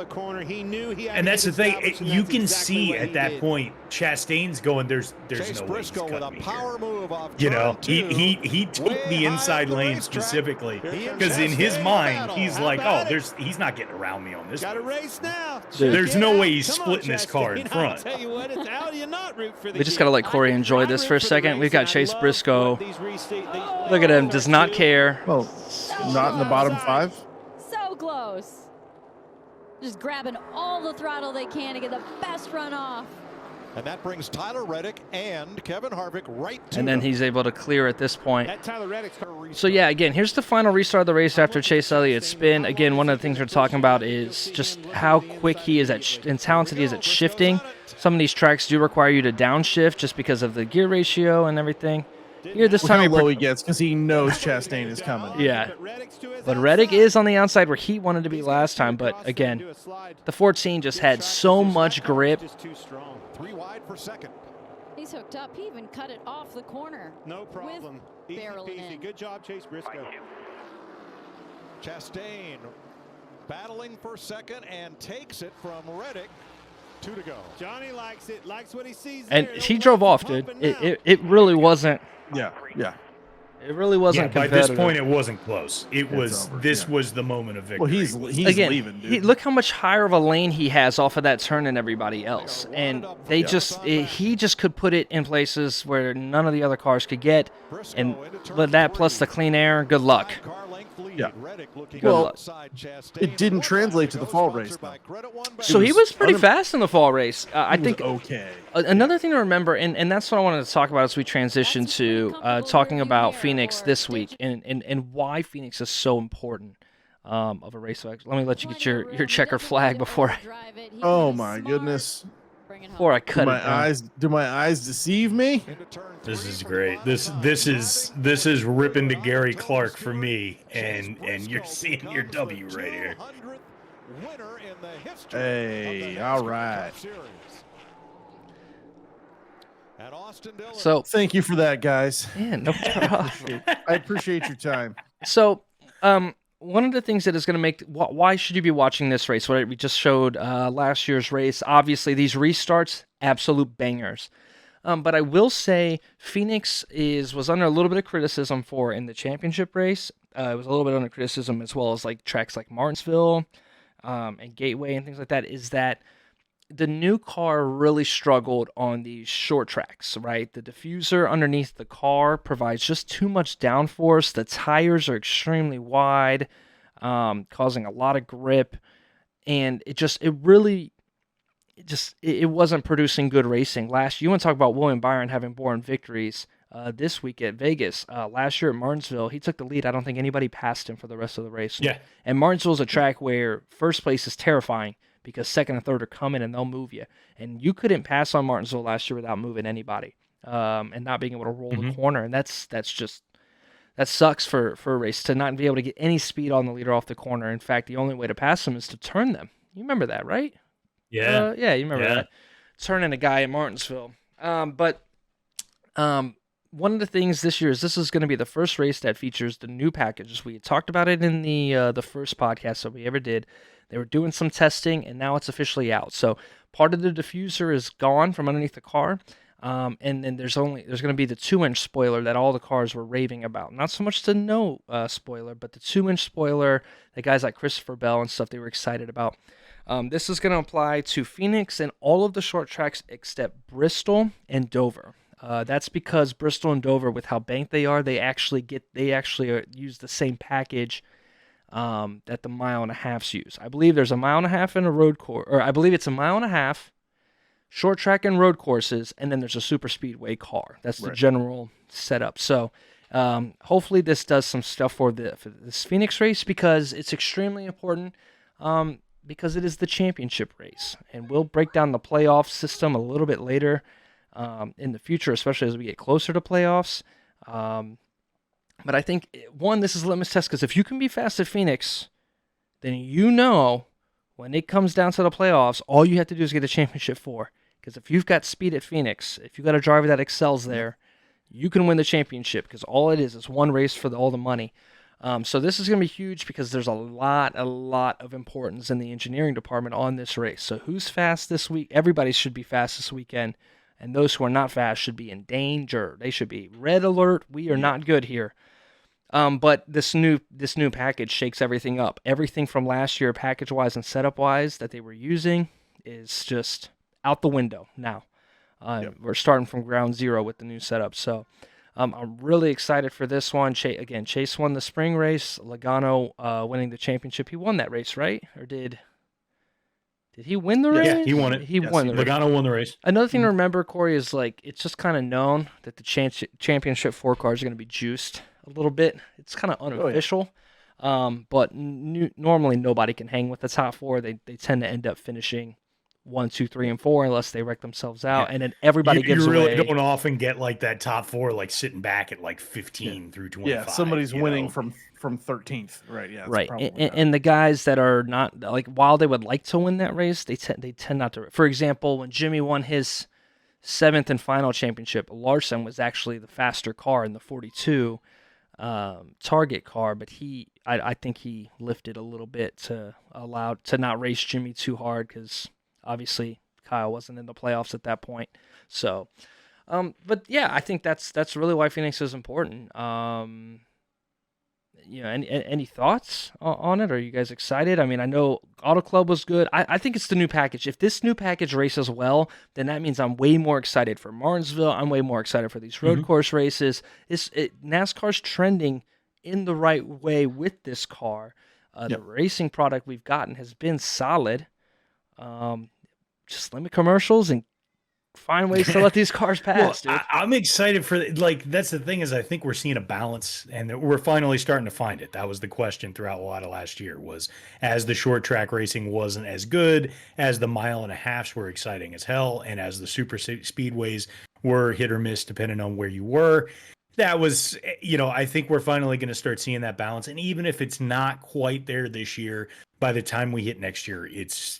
And that's the thing, you can see at that point Chastain's going, there's no way he's cutting me here. You know, he took the inside lane specifically because in his mind he's like, oh, he's not getting around me on this. There's no way he's splitting this car in front. We just gotta let Corey enjoy this for a second. We've got Chase Briscoe. Look at him, does not care. Well, not in the bottom 5. So close. Just grabbing all the throttle they can to get the best run off. And that brings Tyler Reddick and Kevin Harvick right to And then he's able to clear at this point. So yeah, again, here's the final restart of the race after Chase Elliott's spin. Again, one of the things we're talking about is just how quick he is and talented he is at shifting. Some of these tracks do require you to downshift just because of the gear ratio and everything. Here this time how low he gets because he knows Chastain is coming. Yeah, but Reddick is on the outside where he wanted to be last time. But again, the 14 just had so much grip. 3 wide for second. He's hooked up. He even cut it off the corner. No problem. Easy peasy. Good job, Chase Briscoe. Chastain battling for second and takes it from Reddick. 2 to go. Johnny likes it. Likes what he sees. And he drove off, dude. It really wasn't. Yeah. It really wasn't by competitive. this point, it wasn't close. This was the moment of victory. Well, he's again, leaving, dude. Look how much higher of a lane he has off of that turn than everybody else. And he just could put it in places where none of the other cars could get. And with that plus the clean air, good luck. Yeah. Good Well, luck. it didn't translate to the fall race, though. So he was pretty fast in the fall race. I think okay. Another thing to remember, and that's what I wanted to talk about as we transition to talking about Phoenix this week and why Phoenix is so important of a race. Let me let you get your checker flag before. Oh my goodness. Before I cut it down. Do my eyes deceive me? This is great. This is ripping to Gary Clark for me, and you're seeing your W right here. Hey, all right. So thank you for that, guys. Yeah, no problem. I appreciate your time. So, one of the things that is going to make why should you be watching this race? What we just showed last year's race. Obviously, these restarts, absolute bangers. But I will say Phoenix was under a little bit of criticism for in the championship race. It was a little bit under criticism as well as like tracks like Martinsville and Gateway and things like that. Is that the new car really struggled on these short tracks, right? The diffuser underneath the car provides just too much downforce. The tires are extremely wide, causing a lot of grip, and it wasn't producing good racing. You want to talk about William Byron having boring victories this week at Vegas. Last year at Martinsville, he took the lead. I don't think anybody passed him for the rest of the race. Yeah. And Martinsville's a track where first place is terrifying because second and third are coming and they'll move you. And you couldn't pass on Martinsville last year without moving anybody and not being able to roll the corner. And that sucks for a race to not be able to get any speed on the leader off the corner. In fact, the only way to pass them is to turn them. You remember that, right? Yeah. Yeah, you remember that. Turning a guy at Martinsville. But one of the things this year is this is going to be the first race that features the new packages. We talked about it in the first podcast that we ever did. They were doing some testing, and now it's officially out. So part of the diffuser is gone from underneath the car, and then there's going to be the 2-inch spoiler that all the cars were raving about. Not so much the no spoiler, but the 2-inch spoiler that guys like Christopher Bell and stuff they were excited about. This is going to apply to Phoenix and all of the short tracks except Bristol and Dover. That's because Bristol and Dover, with how banked they are, they actually use the same package that the 1.5 miles use. I believe there's 1.5 miles in a road course, or I believe it's 1.5 miles, short track and road courses, and then there's a super speedway car. That's the general setup. So hopefully this does some stuff for this Phoenix race because it's extremely important. Because it is the championship race, and we'll break down the playoff system a little bit later in the future, especially as we get closer to playoffs. But I think, this is a litmus test, because if you can be fast at Phoenix, then when it comes down to the playoffs, all you have to do is get a championship for. Because if you've got speed at Phoenix, if you've got a driver that excels there, you can win the championship, because all it is one race for all the money. So this is going to be huge because there's a lot of importance in the engineering department on this race. So who's fast this week? Everybody should be fast this weekend, and those who are not fast should be in danger. They should be red alert. We are not good here. But this new package shakes everything up. Everything from last year, package-wise and setup-wise, that they were using is just out the window now. We're starting from ground zero with the new setup. So I'm really excited for this one. Chase won the spring race. Logano winning the championship. He won that race, right? Or did he win the race? Yeah, he won it. He won the race. Logano won the race. Another thing to remember, Corey, is it's just kind of known that the championship 4 cars are going to be juiced a little bit. It's kind of unofficial. But normally nobody can hang with the top 4. They tend to end up finishing 1, 2, 3, and 4 unless they wreck themselves out, and then everybody gives away. You're really going off and get that top 4 sitting back at 15 through 25. Yeah, somebody's winning from 13th, right? Yeah, right. And the guys that are not while they would like to win that race, they tend not to. For example, when Jimmy won his 7th and final championship, Larson was actually the faster car in the 42 target car, but I think he lifted a little bit to not race Jimmy too hard because obviously Kyle wasn't in the playoffs at that point. So, but yeah, I think that's really why Phoenix is important. Any thoughts on it? Are you guys excited? I mean, I know Auto Club was good. I think it's the new package. If this new package races well, then that means I'm way more excited for Martinsville. I'm way more excited for these road course races. NASCAR's trending in the right way with this car. The racing product we've gotten has been solid. Just limit commercials and find ways to let these cars pass, dude. I'm excited for that's the thing is I think we're seeing a balance and that we're finally starting to find it. That was the question throughout a lot of last year was as the short track racing wasn't as good, as the mile and a halves were exciting as hell, and as the super speedways were hit or miss depending on where you were. That was, I think we're finally going to start seeing that balance. And even if it's not quite there this year, by the time we hit next year, it's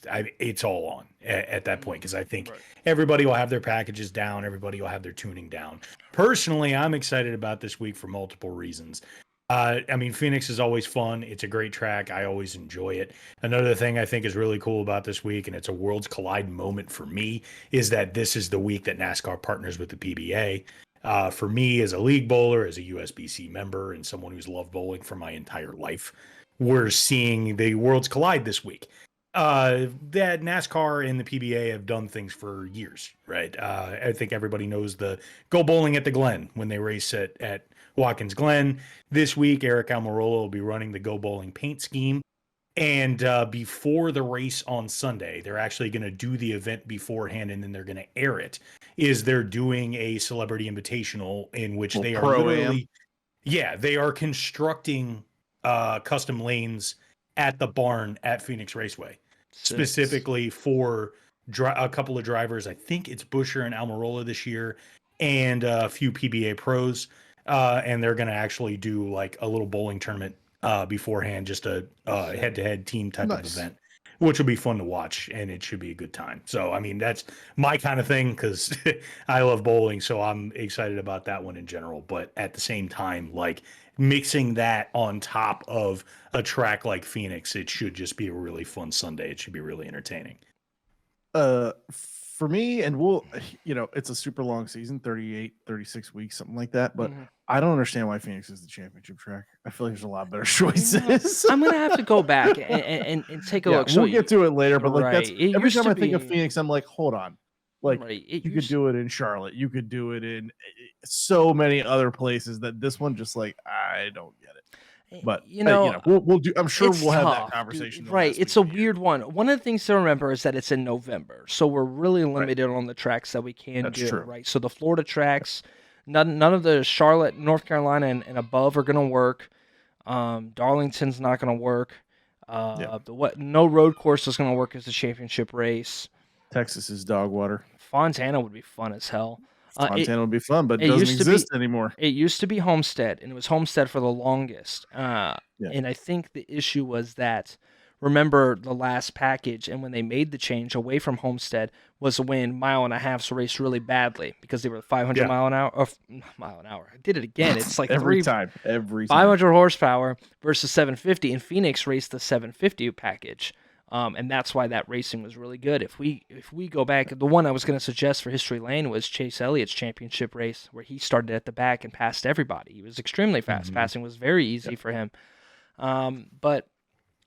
all on at that point. Because I think everybody will have their packages down. Everybody will have their tuning down. Personally, I'm excited about this week for multiple reasons. Phoenix is always fun. It's a great track. I always enjoy it. Another thing I think is really cool about this week, and it's a Worlds Collide moment for me, is that this is the week that NASCAR partners with the PBA. For me, as a league bowler, as a USBC member, and someone who's loved bowling for my entire life, we're seeing the Worlds collide this week. That NASCAR and the PBA have done things for years, right? I think everybody knows the Go Bowling at the Glen when they race at Watkins Glen. This week, Eric Almirola will be running the Go Bowling paint scheme. And before the race on Sunday, they're actually going to do the event beforehand, and then they're going to air it. They're doing a celebrity invitational in which they are literally, they are constructing custom lanes at the barn at Phoenix Raceway, specifically for a couple of drivers. I think it's Buescher and Almirola this year, and a few PBA pros. And they're going to actually do like a little bowling tournament beforehand, just a head-to-head team type of event, which will be fun to watch, and it should be a good time. So, that's my kind of thing because I love bowling, so I'm excited about that one in general. But at the same time, like mixing that on top of a track like Phoenix, it should just be a really fun Sunday. It should be really entertaining. For me, and it's a super long season, 38, 36 weeks, something like that. But I don't understand why Phoenix is the championship track. I feel like there's a lot better choices. I'm going to have to go back and take a look. So we'll get to it later, but right. Every time I think of Phoenix, I'm like, hold on. Like you could do it in Charlotte. You could do it in so many other places that this one just like, I don't get it. But we'll do. I'm sure we'll have that conversation. Right, it's a weird one. One of the things to remember is that it's in November, so we're really limited on the tracks that we can do. True. Right, so the Florida tracks, none of the Charlotte, North Carolina, and above are going to work. Darlington's not going to work. No road course is going to work as a championship race. Texas is dog water. Fontana would be fun as hell. Fontana would be fun, but it doesn't exist anymore. It used to be Homestead, and it was Homestead for the longest. And I think the issue was that, remember the last package, and when they made the change away from Homestead was when mile and a halves raced really badly because they were 500 mile an hour. I did it again. It's like every time 500 horsepower versus 750, and Phoenix raced the 750 package. And that's why that racing was really good. If we go back, the one I was going to suggest for History Lane was Chase Elliott's championship race, where he started at the back and passed everybody. He was extremely fast. Passing was very easy for him. But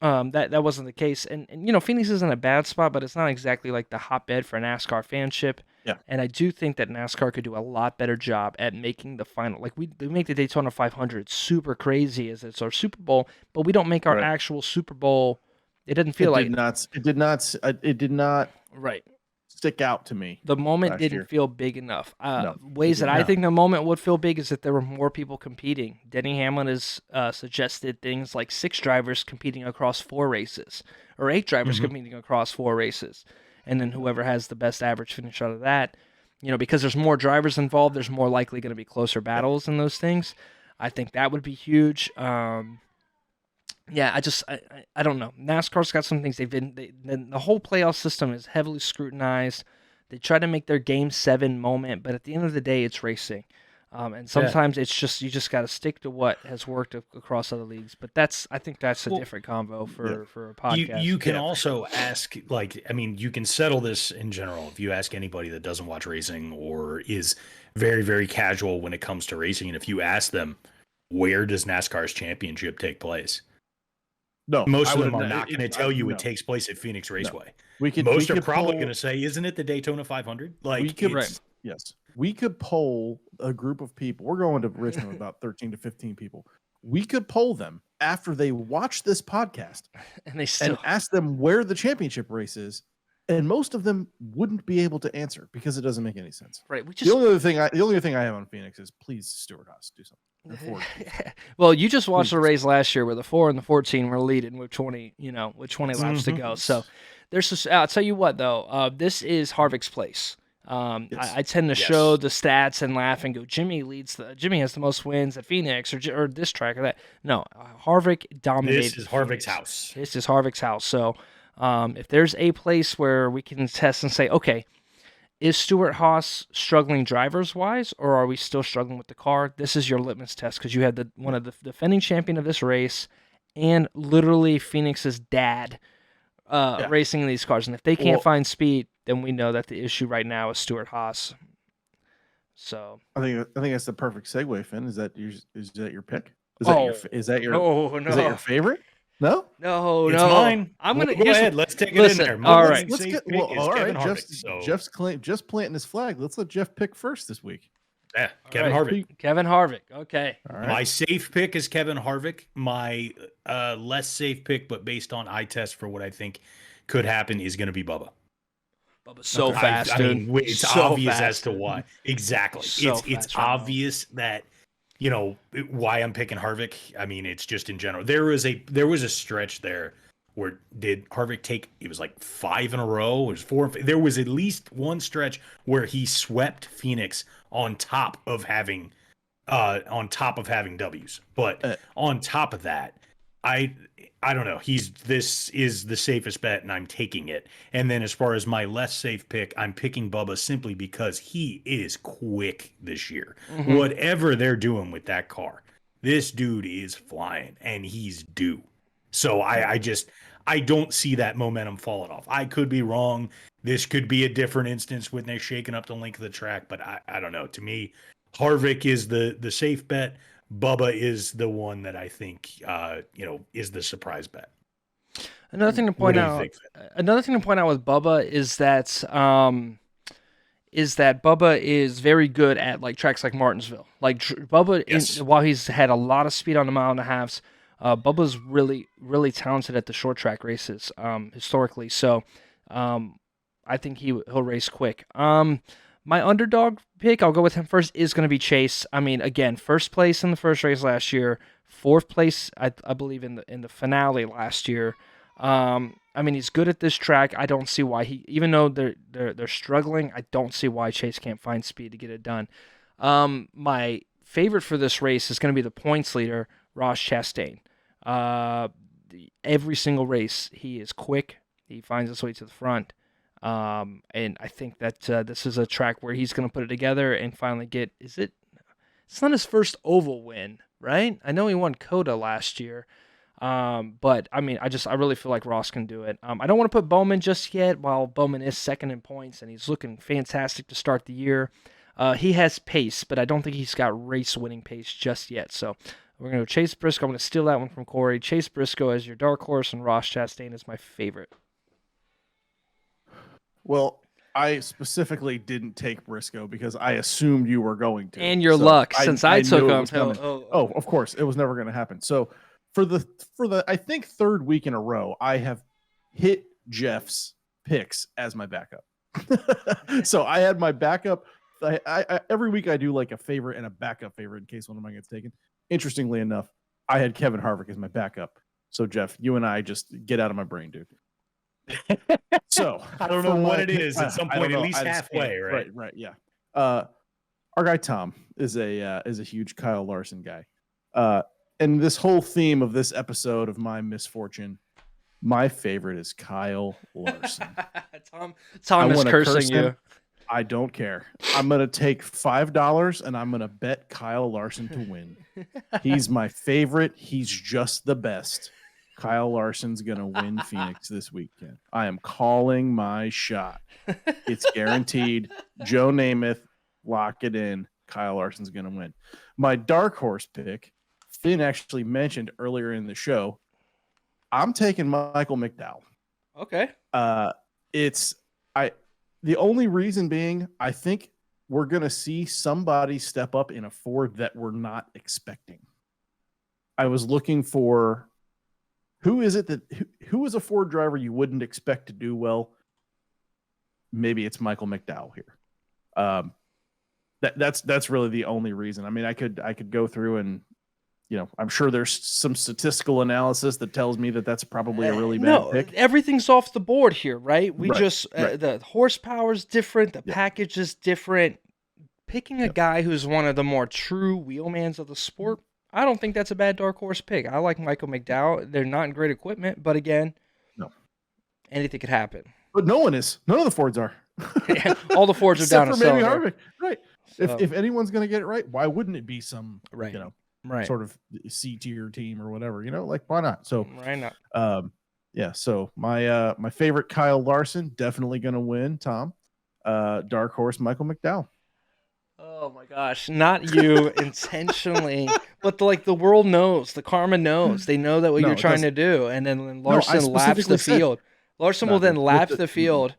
that wasn't the case. And Phoenix isn't a bad spot, but it's not exactly like the hotbed for NASCAR fanship. Yeah. And I do think that NASCAR could do a lot better job at making the final. Like we make the Daytona 500 super crazy as it's our Super Bowl, but we don't make our actual Super Bowl. It didn't feel like it did not right stick out to me. The moment didn't feel big enough. Ways that I think the moment would feel big is if there were more people competing. Denny Hamlin has suggested things like 6 drivers competing across 4 races, or 8 drivers competing across 4 races, and then whoever has the best average finish out of that. Because there's more drivers involved, there's more likely going to be closer battles in those things. I think that would be huge. Yeah, I don't know. NASCAR's got some things the whole playoff system is heavily scrutinized. They try to make their Game 7 moment, but at the end of the day, it's racing. And sometimes it's just you just got to stick to what has worked across other leagues. But I think that's a different convo for a podcast. You can also ask, you can settle this in general. If you ask anybody that doesn't watch racing or is very, very casual when it comes to racing, and if you ask them, where does NASCAR's championship take place? No, most of them are not going to tell you it takes place at Phoenix Raceway. Most are probably going to say, "Isn't it the Daytona 500?" Yes, we could poll a group of people. We're going to Richmond with about 13 to 15 people. We could poll them after they watch this podcast and ask them where the championship race is, And most of them wouldn't be able to answer because it doesn't make any sense. Right. The only other thing I have on Phoenix is please Stuart Haas do something. Well, you just watched the race last year where the 4 and the 14 were leading with 20, with 20 laps to go. So there's just, I'll tell you what though, this is Harvick's place. I tend to show the stats and laugh and go, Jimmy has the most wins at Phoenix or this track or that. No, Harvick dominated. This is Harvick's house. This is Harvick's house. So if there's a place where we can test and say, okay, is Stuart Haas struggling drivers-wise, or are we still struggling with the car? This is your litmus test because you had one of the defending champion of this race and literally Phoenix's dad racing in these cars. And if they can't find speed, then we know that the issue right now is Stuart Haas. So I think that's the perfect segue, Finn. Is that your pick? Is that your favorite? No, it's mine. I'm gonna go ahead. Let's take it in there. All right, let's get. Well, all right, Jeff's just planting his flag. Let's let Jeff pick first this week. Yeah, Kevin Harvick. Kevin Harvick. Okay. All right. My safe pick is Kevin Harvick. My less safe pick, but based on eye test for what I think could happen, is going to be Bubba. Bubba's so fast, dude. I mean, it's so obvious fast, as to why. Exactly. It's obvious that why I'm picking Harvick. I mean, it's just in general. There was a stretch there where did Harvick take? It was like 5 in a row. It was 4. There was at least one stretch where he swept Phoenix on top of having W's. But on top of that, I don't know. This is the safest bet, and I'm taking it. And then as far as my less safe pick, I'm picking Bubba simply because he is quick this year. Mm-hmm. Whatever they're doing with that car, this dude is flying, and he's due. So I don't see that momentum falling off. I could be wrong. This could be a different instance when they're shaking up the length of the track, but I don't know. To me, Harvick is the safe bet. Bubba is the one that I think, is the surprise bet. Another thing to point out with Bubba is that Bubba is very good at like tracks like Martinsville. Like Bubba, while he's had a lot of speed on the 1.5 miles, Bubba's really, really talented at the short track races historically. So I think he'll race quick. My underdog pick, I'll go with him first, is going to be Chase. I mean, again, first place in the first race last year, 4th place, I believe, in the finale last year. I mean, he's good at this track. I don't see why even though they're struggling, I don't see why Chase can't find speed to get it done. My favorite for this race is going to be the points leader, Ross Chastain. Every single race, he is quick. He finds his way to the front. And I think that this is a track where he's going to put it together and finally get, it's not his first oval win, right? I know he won COTA last year. But I mean, I really feel like Ross can do it. I don't want to put Bowman just yet, while Bowman is second in points and he's looking fantastic to start the year. He has pace, but I don't think he's got race winning pace just yet. So we're going to go Chase Briscoe. I'm going to steal that one from Corey. Chase Briscoe as your dark horse, and Ross Chastain is my favorite. Well, I specifically didn't take Briscoe because I assumed you were going to. And your luck, since I took him. Oh, of course, it was never going to happen. So for the I think 3rd week in a row, I have hit Jeff's picks as my backup. So I had my backup. I every week I do like a favorite and a backup favorite in case one of mine gets taken. Interestingly enough, I had Kevin Harvick as my backup. So Jeff, you and I just get out of my brain, dude. So I don't know what it is at some point, at least halfway, right? Right, yeah. Our guy Tom is a huge Kyle Larson guy. And this whole theme of this episode of my misfortune, my favorite is Kyle Larson. Tom is cursing you. I don't care. I'm gonna take $5 and I'm gonna bet Kyle Larson to win. He's my favorite. He's just the best. Kyle Larson's going to win Phoenix this weekend. I am calling my shot. It's guaranteed. Joe Namath, lock it in. Kyle Larson's going to win. My dark horse pick, Finn actually mentioned earlier in the show, I'm taking Michael McDowell. Okay. The only reason being, I think we're going to see somebody step up in a Ford that we're not expecting. I was looking for who is a Ford driver you wouldn't expect to do well? maybe it's Michael McDowell here. That's really the only reason. I mean, I could go through and, I'm sure there's some statistical analysis that tells me that that's probably a really bad pick. Everything's off the board here, right? We Right, just the horsepower's different, the package is different. Picking a guy who's one of the more true wheelmans of the sport, I don't think that's a bad dark horse pick. I like Michael McDowell. They're not in great equipment, but again, anything could happen. But none of the Fords are. All the Fords are down a maybe cylinder. Harvick. Right. So, If anyone's going to get it right, why wouldn't it be some, right. sort of C tier team or whatever, why not? So Why not? So my favorite Kyle Larson, definitely going to win, Tom. Dark horse Michael McDowell. Oh my gosh, not you intentionally, but the world knows, the karma knows. They know that what you're trying to do, and then Larson laps the field. Larson will then lap the field,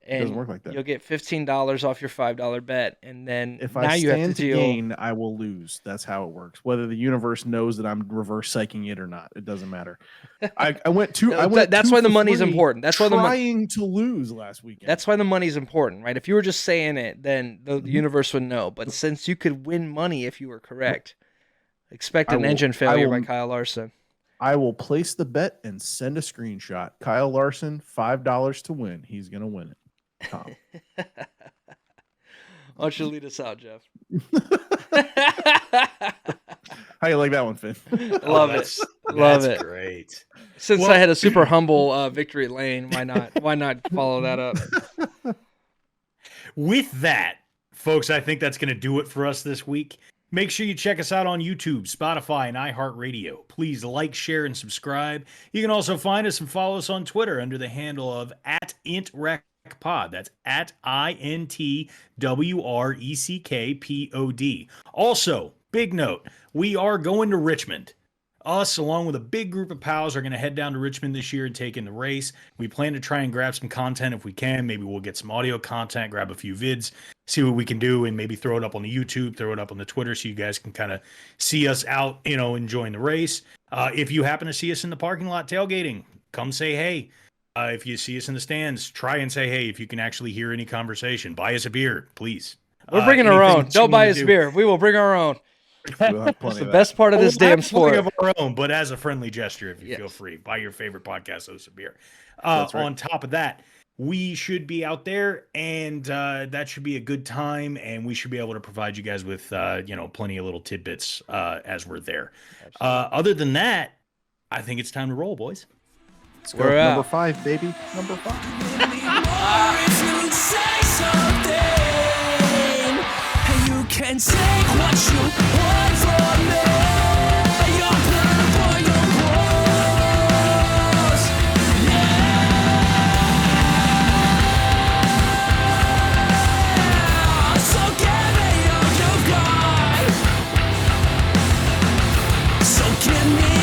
and doesn't work like that. You'll get $15 off your $5 bet, and then if now I you have stand to to deal. gain, I will lose. That's how it works. Whether the universe knows that I'm reverse psyching it or not, it doesn't matter. I went two. That's why the money's important. That's why trying to lose last weekend. That's why the money's important, right? If you were just saying it, then the universe would know. But since you could win money if you were correct, expect an engine failure by Kyle Larson. I will place the bet and send a screenshot. Kyle Larson, $5 to win. He's gonna win it. Tom. Why don't you lead us out, Jeff? How you like that one, Finn? Love it. Love it. Great. Since I had a super humble victory lane, why not? Why not follow that up? With that, folks, I think that's going to do it for us this week. Make sure you check us out on YouTube, Spotify, and iHeartRadio. Please like, share, and subscribe. You can also find us and follow us on Twitter under the handle of @intwreckpod. That's @intwreckpod. Also, big note, we are going to Richmond. Us, along with a big group of pals, are going to head down to Richmond this year and take in the race. We plan to try and grab some content if we can. Maybe we'll get some audio content, grab a few vids, see what we can do, and maybe throw it up on the YouTube, throw it up on the Twitter so you guys can kind of see us out, enjoying the race. If you happen to see us in the parking lot tailgating, come say hey. If you see us in the stands, try and say hey if you can actually hear any conversation. Buy us a beer, please. We're bringing our own. Don't buy us beer. We will bring our own. We'll have It's the best part of this damn sport. Of our own, but as a friendly gesture, if you feel free, buy your favorite podcast host a beer. That's right. On top of that, we should be out there, and that should be a good time, and we should be able to provide you guys with plenty of little tidbits as we're there. Other than that, I think it's time to roll, boys. Let's go. Number 5, baby. Number 5. You can take what you want from me. You're playing for your clothes. Yeah. So give me all you've got. So give me